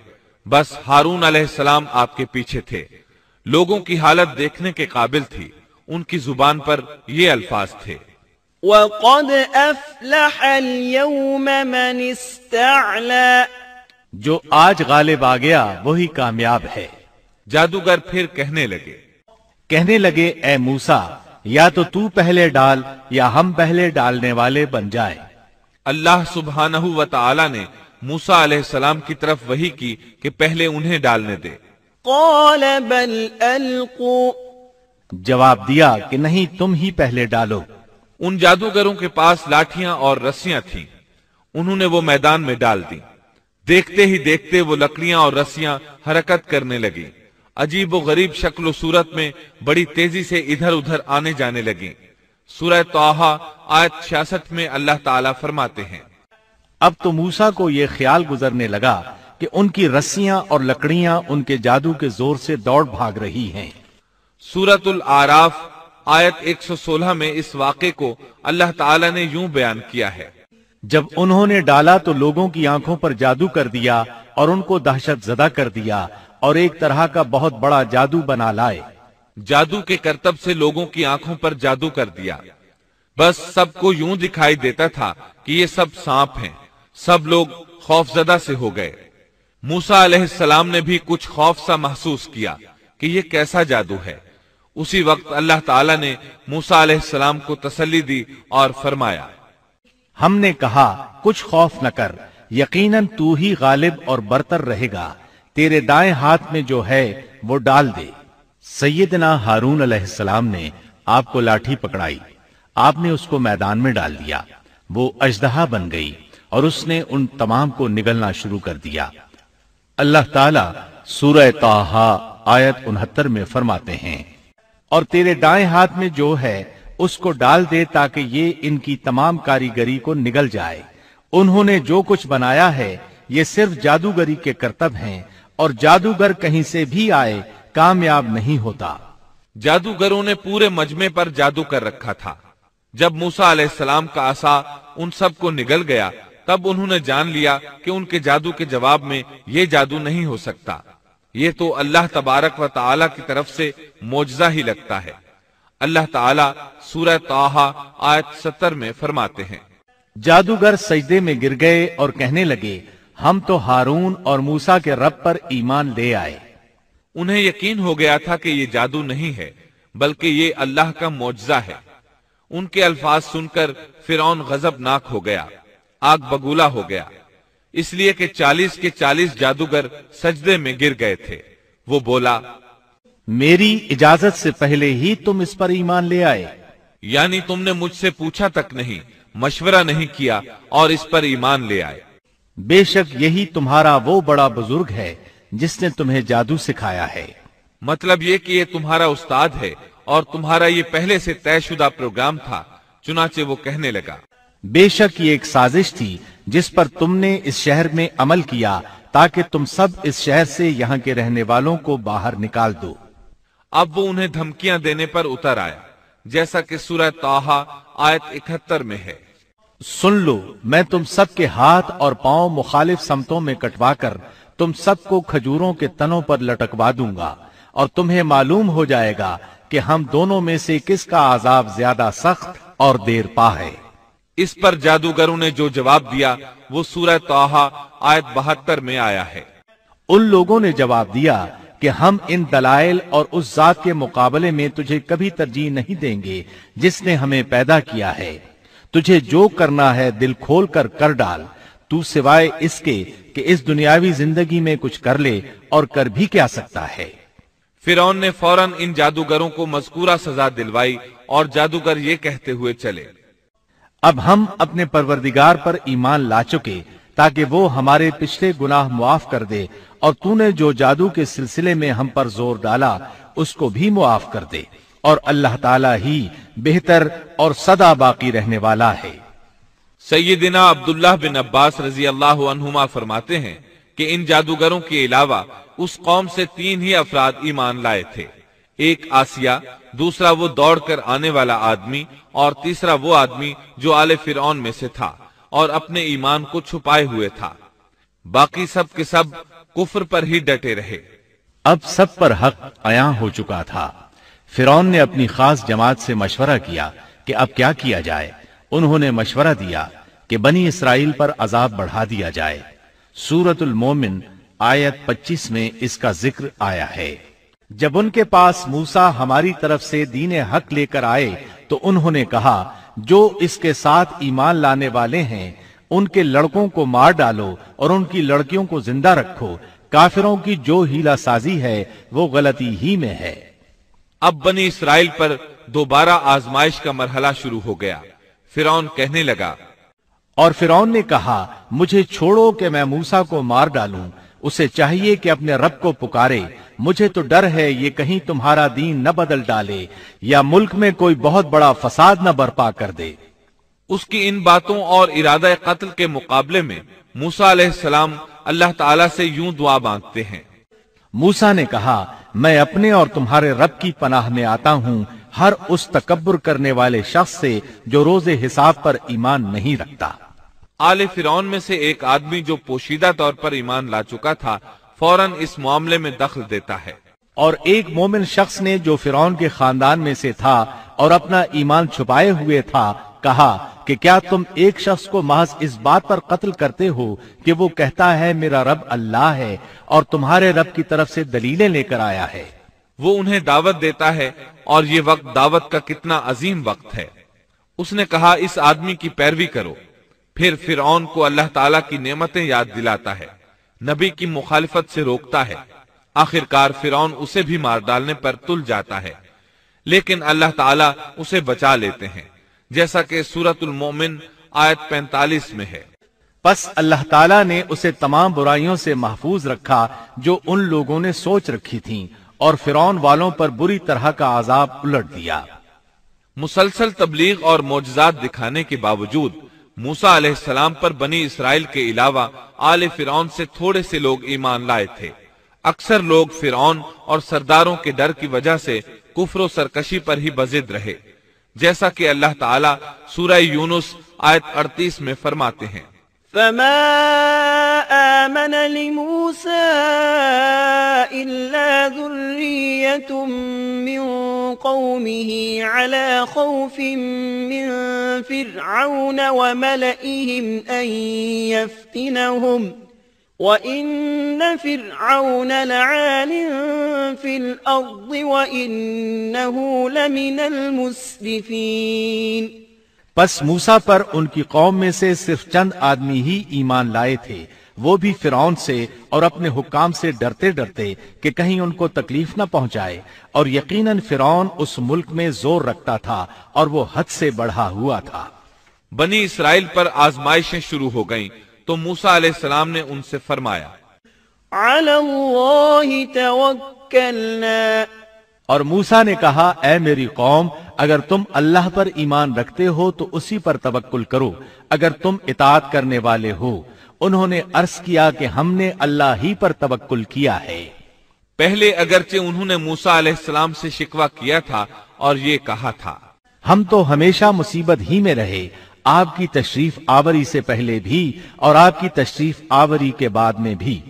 بس ہارون علیہ السلام آپ کے پیچھے تھے۔ لوگوں کی حالت دیکھنے کے قابل تھی۔ ان کی زبان پر یہ الفاظ تھے، وَقَدْ أَفْلَحَ الْيَوْمَ مَنِ اسْتَعْلَى، جو آج غالب آ گیا وہی کامیاب ہے۔ جادوگر پھر کہنے لگے، اے موسیٰ، یا تو پہلے ڈال یا ہم پہلے ڈالنے والے بن جائیں۔ اللہ سبحانہ و تعالی نے موسیٰ علیہ السلام کی طرف وحی کی کہ پہلے انہیں ڈالنے دے۔ قَالَ بَلْ أَلْقُوا، جواب دیا کہ نہیں، تم ہی پہلے ڈالو۔ ان جادوگروں کے پاس لاٹھیاں اور رسیاں تھیں، انہوں نے وہ میدان میں ڈال دیں۔ دیکھتے ہی دیکھتے وہ لکڑیاں اور رسیاں حرکت کرنے لگیں، عجیب و غریب شکل و صورت میں بڑی تیزی سے ادھر ادھر آنے جانے لگیں۔ سورہ طٰہٰ آیت 66 میں اللہ تعالیٰ فرماتے ہیں، اب تو موسیٰ کو یہ خیال گزرنے لگا کہ ان کی رسیاں اور لکڑیاں ان کے جادو کے زور سے دوڑ بھاگ رہی ہیں۔ سورۃ الاعراف آیت 116 میں اس واقعے کو اللہ تعالیٰ نے یوں بیان کیا ہے، جب انہوں نے ڈالا تو لوگوں کی آنکھوں پر جادو کر دیا اور ان کو دہشت زدہ کر دیا اور ایک طرح کا بہت بڑا جادو بنا لائے۔ جادو کے کرتب سے لوگوں کی آنکھوں پر جادو کر دیا، بس سب کو یوں دکھائی دیتا تھا کہ یہ سب سانپ ہیں۔ سب لوگ خوف زدہ سے ہو گئے۔ موسیٰ علیہ السلام نے بھی کچھ خوف سا محسوس کیا کہ یہ کیسا جادو ہے۔ اسی وقت اللہ تعالیٰ نے موسیٰ علیہ السلام کو تسلی دی اور فرمایا، ہم نے کہا کچھ خوف نہ کر، یقیناً تو ہی غالب اور برتر رہے گا، تیرے دائیں ہاتھ میں جو ہے وہ ڈال دے۔ سیدنا ہارون علیہ السلام نے آپ کو لاٹھی پکڑائی، آپ نے اس کو میدان میں ڈال دیا، وہ اژدہا بن گئی اور اس نے ان تمام کو نگلنا شروع کر دیا۔ اللہ تعالیٰ سورہ طٰہٰ آیت 69 میں فرماتے ہیں، اور تیرے دائیں ہاتھ میں جو ہے اس کو ڈال دے تاکہ یہ ان کی تمام کاریگری کو نگل جائے۔ انہوں نے جو کچھ بنایا ہے یہ صرف جادوگری کے کرتب ہیں، اور جادوگر کہیں سے بھی آئے کامیاب نہیں ہوتا۔ جادوگروں نے پورے مجمع پر جادو کر رکھا تھا۔ جب موسیٰ علیہ السلام کا عصا ان سب کو نگل گیا تب انہوں نے جان لیا کہ ان کے جادو کے جواب میں یہ جادو نہیں ہو سکتا، یہ تو اللہ تبارک و تعالی کی طرف سے معجزہ ہی لگتا ہے۔ اللہ تعالیٰ سورہ طٰہٰ آیت 70 میں فرماتے ہیں، جادوگر سجدے میں گر گئے اور کہنے لگے، ہم تو ہارون اور موسیٰ کے رب پر ایمان لے آئے۔ انہیں یقین ہو گیا تھا کہ یہ جادو نہیں ہے بلکہ یہ اللہ کا معجزہ ہے۔ ان کے الفاظ سن کر فرعون غضبناک ہو گیا، آگ بگولا ہو گیا، اس لیے کہ 40 کے 40 جادوگر سجدے میں گر گئے تھے۔ وہ بولا، میری اجازت سے پہلے ہی تم اس پر ایمان لے آئے؟ یعنی تم نے مجھ سے پوچھا تک نہیں، مشورہ نہیں کیا اور اس پر ایمان لے آئے۔ بے شک یہی تمہارا وہ بڑا بزرگ ہے جس نے تمہیں جادو سکھایا ہے۔ مطلب یہ کہ یہ تمہارا استاد ہے اور تمہارا یہ پہلے سے طے شدہ پروگرام تھا۔ چنانچہ وہ کہنے لگا، بے شک یہ ایک سازش تھی جس پر تم نے اس شہر میں عمل کیا تاکہ تم سب اس شہر سے یہاں کے رہنے والوں کو باہر نکال دو۔ اب وہ انہیں دھمکیاں دینے پر اتر آیا، جیسا کہ سورہ طٰہٰ آیت 71 میں ہے۔ سن لو، میں تم سب کے ہاتھ اور پاؤں مخالف سمتوں میں کٹوا کر تم سب کو کھجوروں کے تنوں پر لٹکوا دوں گا، اور تمہیں معلوم ہو جائے گا کہ ہم دونوں میں سے کس کا عذاب زیادہ سخت اور دیر پا ہے۔ اس پر جادوگروں نے جو جواب دیا وہ سورہ طٰہٰ آیت 72 میں آیا ہے۔ ان لوگوں نے جواب دیا کہ ہم ان دلائل اور اس ذات کے مقابلے میں تجھے کبھی ترجیح نہیں دیں گے جس نے ہمیں پیدا کیا ہے۔ تجھے جو کرنا ہے دل کھول کر کر ڈال، تو سوائے اس کے کہ اس دنیاوی زندگی میں کچھ کر لے اور کر بھی کیا سکتا ہے۔ فرعون نے فوراً ان جادوگروں کو مذکورہ سزا دلوائی اور جادوگر یہ کہتے ہوئے چلے، اب ہم اپنے پروردگار پر ایمان لا چکے تاکہ وہ ہمارے پچھلے گناہ معاف کر دے، اور تو نے جو جادو کے سلسلے میں ہم پر زور ڈالا اس کو بھی معاف کر دے، اور اللہ تعالیٰ ہی بہتر اور سدا باقی رہنے والا ہے۔ سیدنا عبداللہ بن عباس رضی اللہ عنہما فرماتے ہیں کہ ان جادوگروں کے علاوہ اس قوم سے 3 ہی افراد ایمان لائے تھے، ایک آسیہ، دوسرا وہ دوڑ کر آنے والا آدمی، اور تیسرا وہ آدمی جو آل فرعون میں سے تھا اور اپنے ایمان کو چھپائے ہوئے تھا۔ باقی سب کے سب کفر پر ہی ڈٹے رہے۔ اب سب پر حق عیاں ہو چکا تھا۔ فرعون نے اپنی خاص جماعت سے مشورہ کیا کہ اب کیا کیا جائے۔ انہوں نے مشورہ دیا کہ بنی اسرائیل پر عذاب بڑھا دیا جائے۔ سورۃ المومن آیت 25 میں اس کا ذکر آیا ہے۔ جب ان کے پاس موسیٰ ہماری طرف سے دین حق لے کر آئے تو انہوں نے کہا، جو اس کے ساتھ ایمان لانے والے ہیں ان کے لڑکوں کو مار ڈالو اور ان کی لڑکیوں کو زندہ رکھو، کافروں کی جو ہیلا سازی ہے وہ غلطی ہی میں ہے۔ اب بنی اسرائیل پر دوبارہ آزمائش کا مرحلہ شروع ہو گیا۔ فرعون کہنے لگا، اور فرعون نے کہا، مجھے چھوڑو کہ میں موسیٰ کو مار ڈالوں، اسے چاہیے کہ اپنے رب کو پکارے، مجھے تو ڈر ہے یہ کہیں تمہارا دین نہ بدل ڈالے یا ملک میں کوئی بہت بڑا فساد نہ برپا کر دے۔ اس کی ان باتوں اور ارادہ قتل کے مقابلے میں موسیٰ علیہ السلام اللہ تعالیٰ سے یوں دعا مانگتے ہیں۔ موسیٰ نے کہا، میں اپنے اور تمہارے رب کی پناہ میں آتا ہوں ہر اس تکبر کرنے والے شخص سے جو روز حساب پر ایمان نہیں رکھتا۔ آل فرعون میں سے ایک آدمی جو پوشیدہ طور پر ایمان لا چکا تھا فوراً اس معاملے میں دخل دیتا ہے، اور ایک مومن شخص نے جو فرعون کے خاندان میں سے تھا اور اپنا ایمان چھپائے ہوئے تھا کہا کہ کیا تم ایک شخص کو محض اس بات پر قتل کرتے ہو کہ وہ کہتا ہے میرا رب اللہ ہے اور تمہارے رب کی طرف سے دلیلیں لے کر آیا ہے۔ وہ انہیں دعوت دیتا ہے، اور یہ وقت دعوت کا کتنا عظیم وقت ہے۔ اس نے کہا، اس آدمی کی پیروی کرو۔ پھر فرعون کو اللہ تعالیٰ کی نعمتیں یاد دلاتا ہے، نبی کی مخالفت سے روکتا ہے۔ آخرکار فرعون اسے بھی مار ڈالنے پر تل جاتا ہے، لیکن اللہ تعالیٰ اسے بچا لیتے ہیں، جیسا کہ سورۃ المومن آیت 45 میں ہے۔ پس اللہ تعالیٰ نے اسے تمام برائیوں سے محفوظ رکھا جو ان لوگوں نے سوچ رکھی تھیں، اور فرعون والوں پر بری طرح کا عذاب الٹ دیا۔ مسلسل تبلیغ اور معجزات دکھانے کے باوجود موسیٰ علیہ السلام پر بنی اسرائیل کے علاوہ آل فرعون سے تھوڑے سے لوگ ایمان لائے تھے۔ اکثر لوگ فرعون اور سرداروں کے ڈر کی وجہ سے کفر و سرکشی پر ہی بضد رہے، جیسا کہ اللہ تعالیٰ سورہ یونس آیت 38 میں فرماتے ہیں، فما آمن لموسى إلا ذرية من قومه على خوف من فرعون وملئهم أن يفتنهم وَإِنَّ فِرْعَوْنَ لَعَالٍ فِي الْأَرْضِ وَإِنَّهُ لَمِنَ الْمُسْرِفِينَ۔ پس موسیٰ پر ان کی قوم میں سے صرف چند آدمی ہی ایمان لائے تھے، وہ بھی فرعون سے اور اپنے حکام سے ڈرتے ڈرتے کہ کہیں ان کو تکلیف نہ پہنچائے، اور یقیناً فرعون اس ملک میں زور رکھتا تھا اور وہ حد سے بڑھا ہوا تھا۔ بنی اسرائیل پر آزمائشیں شروع ہو گئیں تو موسیٰ علیہ السلام نے ان سے فرمایا، علی اللہ توکلنا، اور موسیٰ نے کہا، اے میری قوم، اگر تم اللہ پر ایمان رکھتے ہو تو اسی پر توکل کرو، اگر تم اطاعت کرنے والے ہو۔ انہوں نے عرض کیا کہ ہم نے اللہ ہی پر توکل کیا ہے۔ پہلے اگرچہ انہوں نے موسیٰ علیہ السلام سے شکوہ کیا تھا اور یہ کہا تھا، ہم تو ہمیشہ مصیبت ہی میں رہے، آپ کی تشریف آوری سے پہلے بھی اور آپ کی تشریف آوری کے بعد میں بھی۔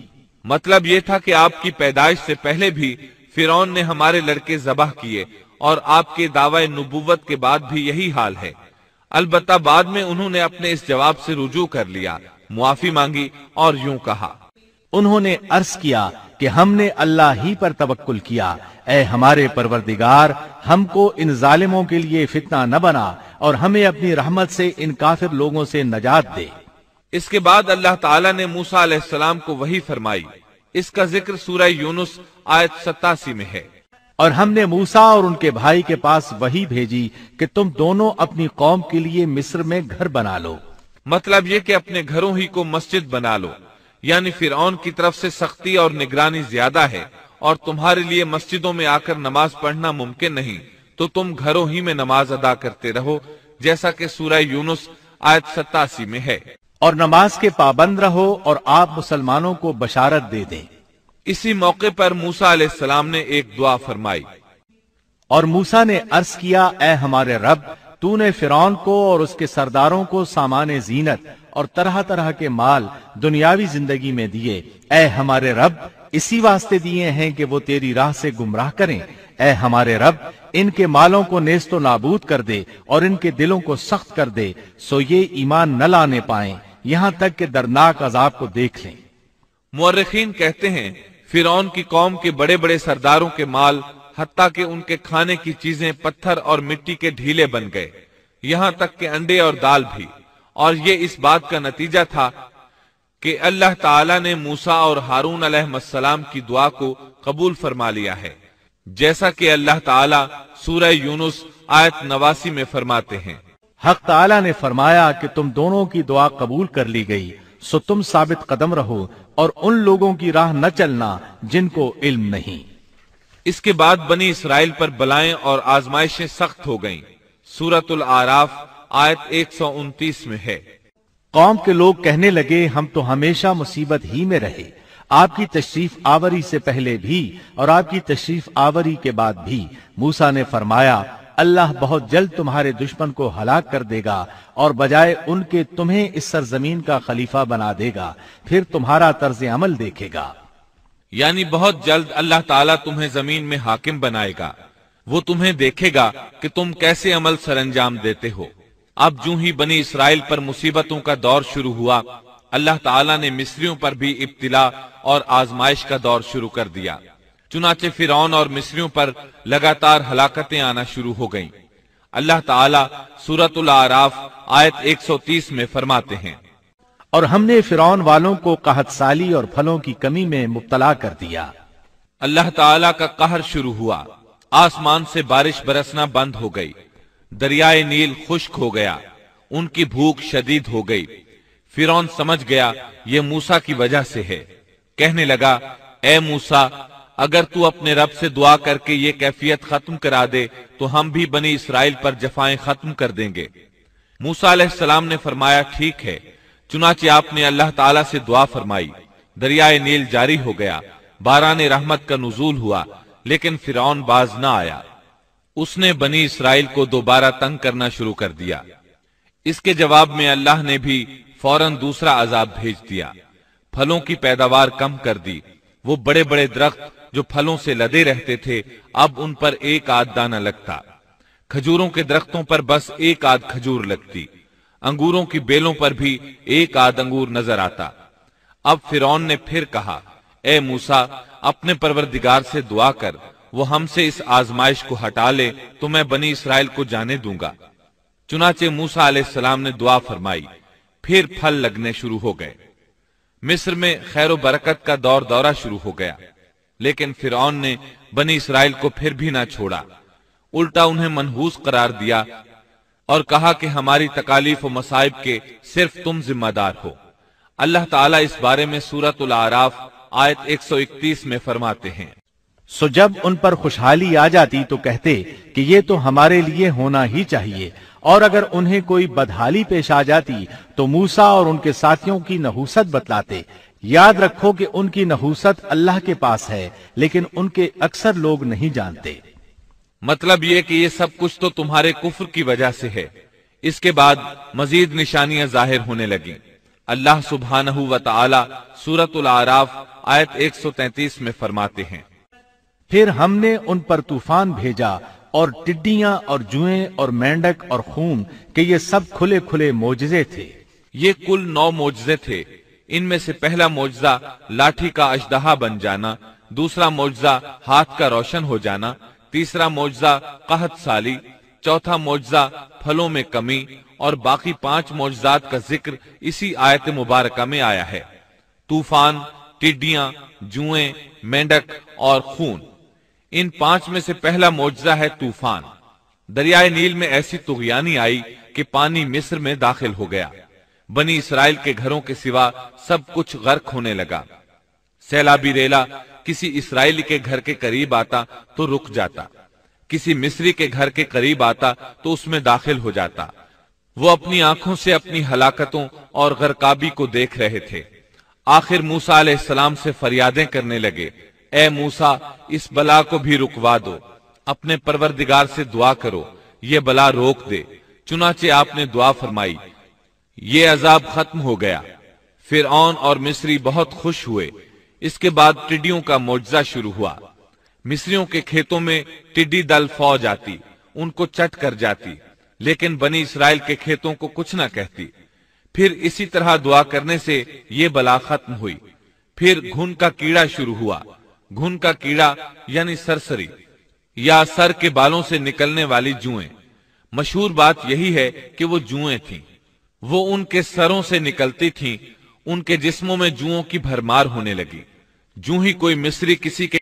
مطلب یہ تھا کہ آپ کی پیدائش سے پہلے بھی فرعون نے ہمارے لڑکے ذبح کیے، اور آپ کے دعوی نبوت کے بعد بھی یہی حال ہے۔ البتہ بعد میں انہوں نے اپنے اس جواب سے رجوع کر لیا، معافی مانگی اور یوں کہا، انہوں نے عرض کیا کہ ہم نے اللہ ہی پر توکل کیا، اے ہمارے پروردگار، ہم کو ان ظالموں کے لیے فتنہ نہ بنا اور ہمیں اپنی رحمت سے ان کافر لوگوں سے نجات دے۔ اس کے بعد اللہ تعالیٰ نے موسیٰ علیہ السلام کو وحی فرمائی۔ اس کا ذکر سورہ یونس آیت 87 میں ہے۔ اور ہم نے موسیٰ اور ان کے بھائی کے پاس وحی بھیجی کہ تم دونوں اپنی قوم کے لیے مصر میں گھر بنا لو۔ مطلب یہ کہ اپنے گھروں ہی کو مسجد بنا لو، یعنی فرعون کی طرف سے سختی اور نگرانی زیادہ ہے اور تمہارے لیے مسجدوں میں آ کر نماز پڑھنا ممکن نہیں، تو تم گھروں ہی میں نماز ادا کرتے رہو، جیسا کہ سورہ یونس آیت 87 میں ہے۔ اور نماز کے پابند رہو اور آپ مسلمانوں کو بشارت دے دیں۔ اسی موقع پر موسیٰ علیہ السلام نے ایک دعا فرمائی، اور موسیٰ نے عرض کیا، اے ہمارے رب، تو نے فرعون کو اور اس کے سرداروں کو سامان زینت اور طرح طرح کے مال دنیاوی زندگی میں دیے، اے ہمارے رب اسی واسطے دیے ہیں کہ وہ تیری راہ سے گمراہ کریں، اے ہمارے رب ان کے مالوں کو نیست و نابود کر دے اور ان کے دلوں کو سخت کر دے، سو یہ ایمان نہ لانے پائیں یہاں تک کہ دردناک عذاب کو دیکھ لیں۔ مورخین کہتے ہیں فرعون کی قوم کے بڑے بڑے سرداروں کے مال، حتیٰ کہ ان کے کھانے کی چیزیں پتھر اور مٹی کے ڈھیلے بن گئے، یہاں تک کہ انڈے اور دال بھی، اور یہ اس بات کا نتیجہ تھا کہ اللہ تعالیٰ نے موسیٰ اور ہارون علیہ السلام کی دعا کو قبول فرما لیا ہے، جیسا کہ اللہ تعالیٰ سورہ یونس آیت 89 میں فرماتے ہیں، حق تعالیٰ نے فرمایا کہ تم دونوں کی دعا قبول کر لی گئی، سو تم ثابت قدم رہو اور ان لوگوں کی راہ نہ چلنا جن کو علم نہیں۔ اس کے بعد بنی اسرائیل پر بلائیں اور آزمائشیں سخت ہو گئیں۔ سورۃ الاعراف آیت 129 میں ہے، قوم کے لوگ کہنے لگے، ہم تو ہمیشہ مصیبت ہی میں رہے، آپ کی تشریف آوری سے پہلے بھی اور آپ کی تشریف آوری کے بعد بھی۔ موسیٰ نے فرمایا، اللہ بہت جلد تمہارے دشمن کو ہلاک کر دے گا اور بجائے ان کے تمہیں اس سرزمین کا خلیفہ بنا دے گا، پھر تمہارا طرز عمل دیکھے گا۔ یعنی بہت جلد اللہ تعالیٰ تمہیں زمین میں حاکم بنائے گا، وہ تمہیں دیکھے گا کہ تم کیسے عمل سر انجام دیتے ہو۔ اب جو ہی بنی اسرائیل پر مصیبتوں کا دور شروع ہوا، اللہ تعالیٰ نے مصریوں پر بھی ابتلا اور آزمائش کا دور شروع کر دیا، چنانچہ فرعون اور مصریوں پر لگاتار ہلاکتیں آنا شروع ہو گئیں۔ اللہ تعالیٰ سورۃ الاعراف آیت 130 میں فرماتے ہیں، اور ہم نے فرعون والوں کو قحط سالی اور پھلوں کی کمی میں مبتلا کر دیا۔ اللہ تعالیٰ کا قہر شروع ہوا، آسمان سے بارش برسنا بند ہو گئی، دریائے نیل خشک ہو گیا، ان کی بھوک شدید ہو گئی۔ فرعون سمجھ گیا یہ موسیٰ کی وجہ سے ہے، کہنے لگا، اے موسیٰ، اگر تو اپنے رب سے دعا کر کے یہ کیفیت ختم کرا دے تو ہم بھی بنی اسرائیل پر جفائیں ختم کر دیں گے۔ موسیٰ علیہ السلام نے فرمایا، ٹھیک ہے۔ چنانچہ آپ نے اللہ تعالیٰ سے دعا فرمائی، دریائے نیل جاری ہو گیا، باران رحمت کا نزول ہوا، لیکن فرعون باز نہ آیا۔ اس نے بنی اسرائیل کو دوبارہ تنگ کرنا شروع کر دیا۔ اس کے جواب میں اللہ نے بھی فوراً دوسرا عذاب بھیج دیا، پھلوں کی پیداوار کم کر دی۔ وہ بڑے بڑے درخت جو پھلوں سے لدے رہتے تھے، اب ان پر ایک آدھ دانہ لگتا، کھجوروں کے درختوں پر بس ایک آدھ کھجور لگتی، انگوروں کی بیلوں پر بھی ایک آدھ انگور نظر آتا۔ اب فرعون نے پھر کہا، اے موسیٰ، اپنے پروردگار سے دعا کر، وہ ہم سے اس آزمائش کو ہٹا لے تو میں بنی اسرائیل کو جانے دوں گا۔ چنانچہ موسیٰ علیہ السلام نے دعا فرمائی، پھر پھل لگنے شروع ہو گئے۔ مصر میں خیر و برکت کا دورہ شروع ہو گیا، لیکن فرعون نے بنی اسرائیل کو پھر بھی نہ چھوڑا، الٹا انہیں منحوس قرار دیا اور کہا کہ ہماری تکالیف و مصائب کے صرف تم ذمہ دار ہو۔ اللہ تعالیٰ اس بارے میں سورۃ الاعراف آیت 131 میں فرماتے ہیں، سو جب ان پر خوشحالی آ جاتی تو کہتے کہ یہ تو ہمارے لیے ہونا ہی چاہیے، اور اگر انہیں کوئی بدحالی پیش آ جاتی تو موسیٰ اور ان کے ساتھیوں کی نحوست بتلاتے۔ یاد رکھو کہ ان کی نحوست اللہ کے پاس ہے، لیکن ان کے اکثر لوگ نہیں جانتے۔ مطلب یہ کہ یہ سب کچھ تو تمہارے کفر کی وجہ سے ہے۔ اس کے بعد مزید نشانیاں ظاہر ہونے لگیں۔ اللہ سبحانہ و تعالی سورۃ الاعراف آیت 133 میں فرماتے ہیں، پھر ہم نے ان پر طوفان بھیجا اور ٹڈیاں اور جوئیں اور مینڈک اور خون کہ یہ سب کھلے کھلے معجزے تھے۔ یہ کل 9 معجزے تھے۔ ان میں سے پہلا معجزہ لاٹھی کا اژدہا بن جانا، دوسرا معجزہ ہاتھ کا روشن ہو جانا، تیسرا معجزہ قحط سالی، چوتھا معجزہ پھلوں میں کمی، اور باقی 5 معجزات کا ذکر اسی آیت مبارکہ میں آیا ہے۔ طوفان، ٹڈیاں، جوئیں، مینڈک اور خون۔ ان 5 میں سے پہلا معجزہ ہے طوفان۔ دریائے نیل میں ایسی طغیانی آئی کہ پانی مصر میں داخل ہو گیا، بنی اسرائیل کے گھروں کے سوا سب کچھ غرق ہونے لگا۔ سیلابی ریلا کسی اسرائیلی کے گھر کے قریب آتا تو رک جاتا، کسی مصری کے گھر کے قریب آتا تو اس میں داخل ہو جاتا۔ وہ اپنی آنکھوں سے اپنی ہلاکتوں اور غرقابی کو دیکھ رہے تھے۔ آخر موسیٰ علیہ السلام سے فریادیں کرنے لگے، اے موسیٰ، اس بلا کو بھی رکوا دو، اپنے پروردگار سے دعا کرو، یہ بلا روک دے۔ چنانچہ آپ نے دعا فرمائی، یہ عذاب ختم ہو گیا۔ فرعون اور مصری بہت خوش ہوئے۔ اس کے بعد ٹڈیوں کا معجزہ شروع ہوا۔ مصریوں کے کھیتوں میں ٹڈی دل فوج آتی، ان کو چٹ کر جاتی، لیکن بنی اسرائیل کے کھیتوں کو کچھ نہ کہتی۔ پھر اسی طرح دعا کرنے سے یہ بلا ختم ہوئی۔ پھر گھن کا کیڑا شروع ہوا۔ گھن کا کیڑا یعنی سرسری یا سر کے بالوں سے نکلنے والی جوئیں۔ مشہور بات یہی ہے کہ وہ جوئیں تھیں، وہ ان کے سروں سے نکلتی تھیں۔ ان کے جسموں میں جوؤں کی بھرمار ہونے لگی۔ جو ہی کوئی مصری کسی کے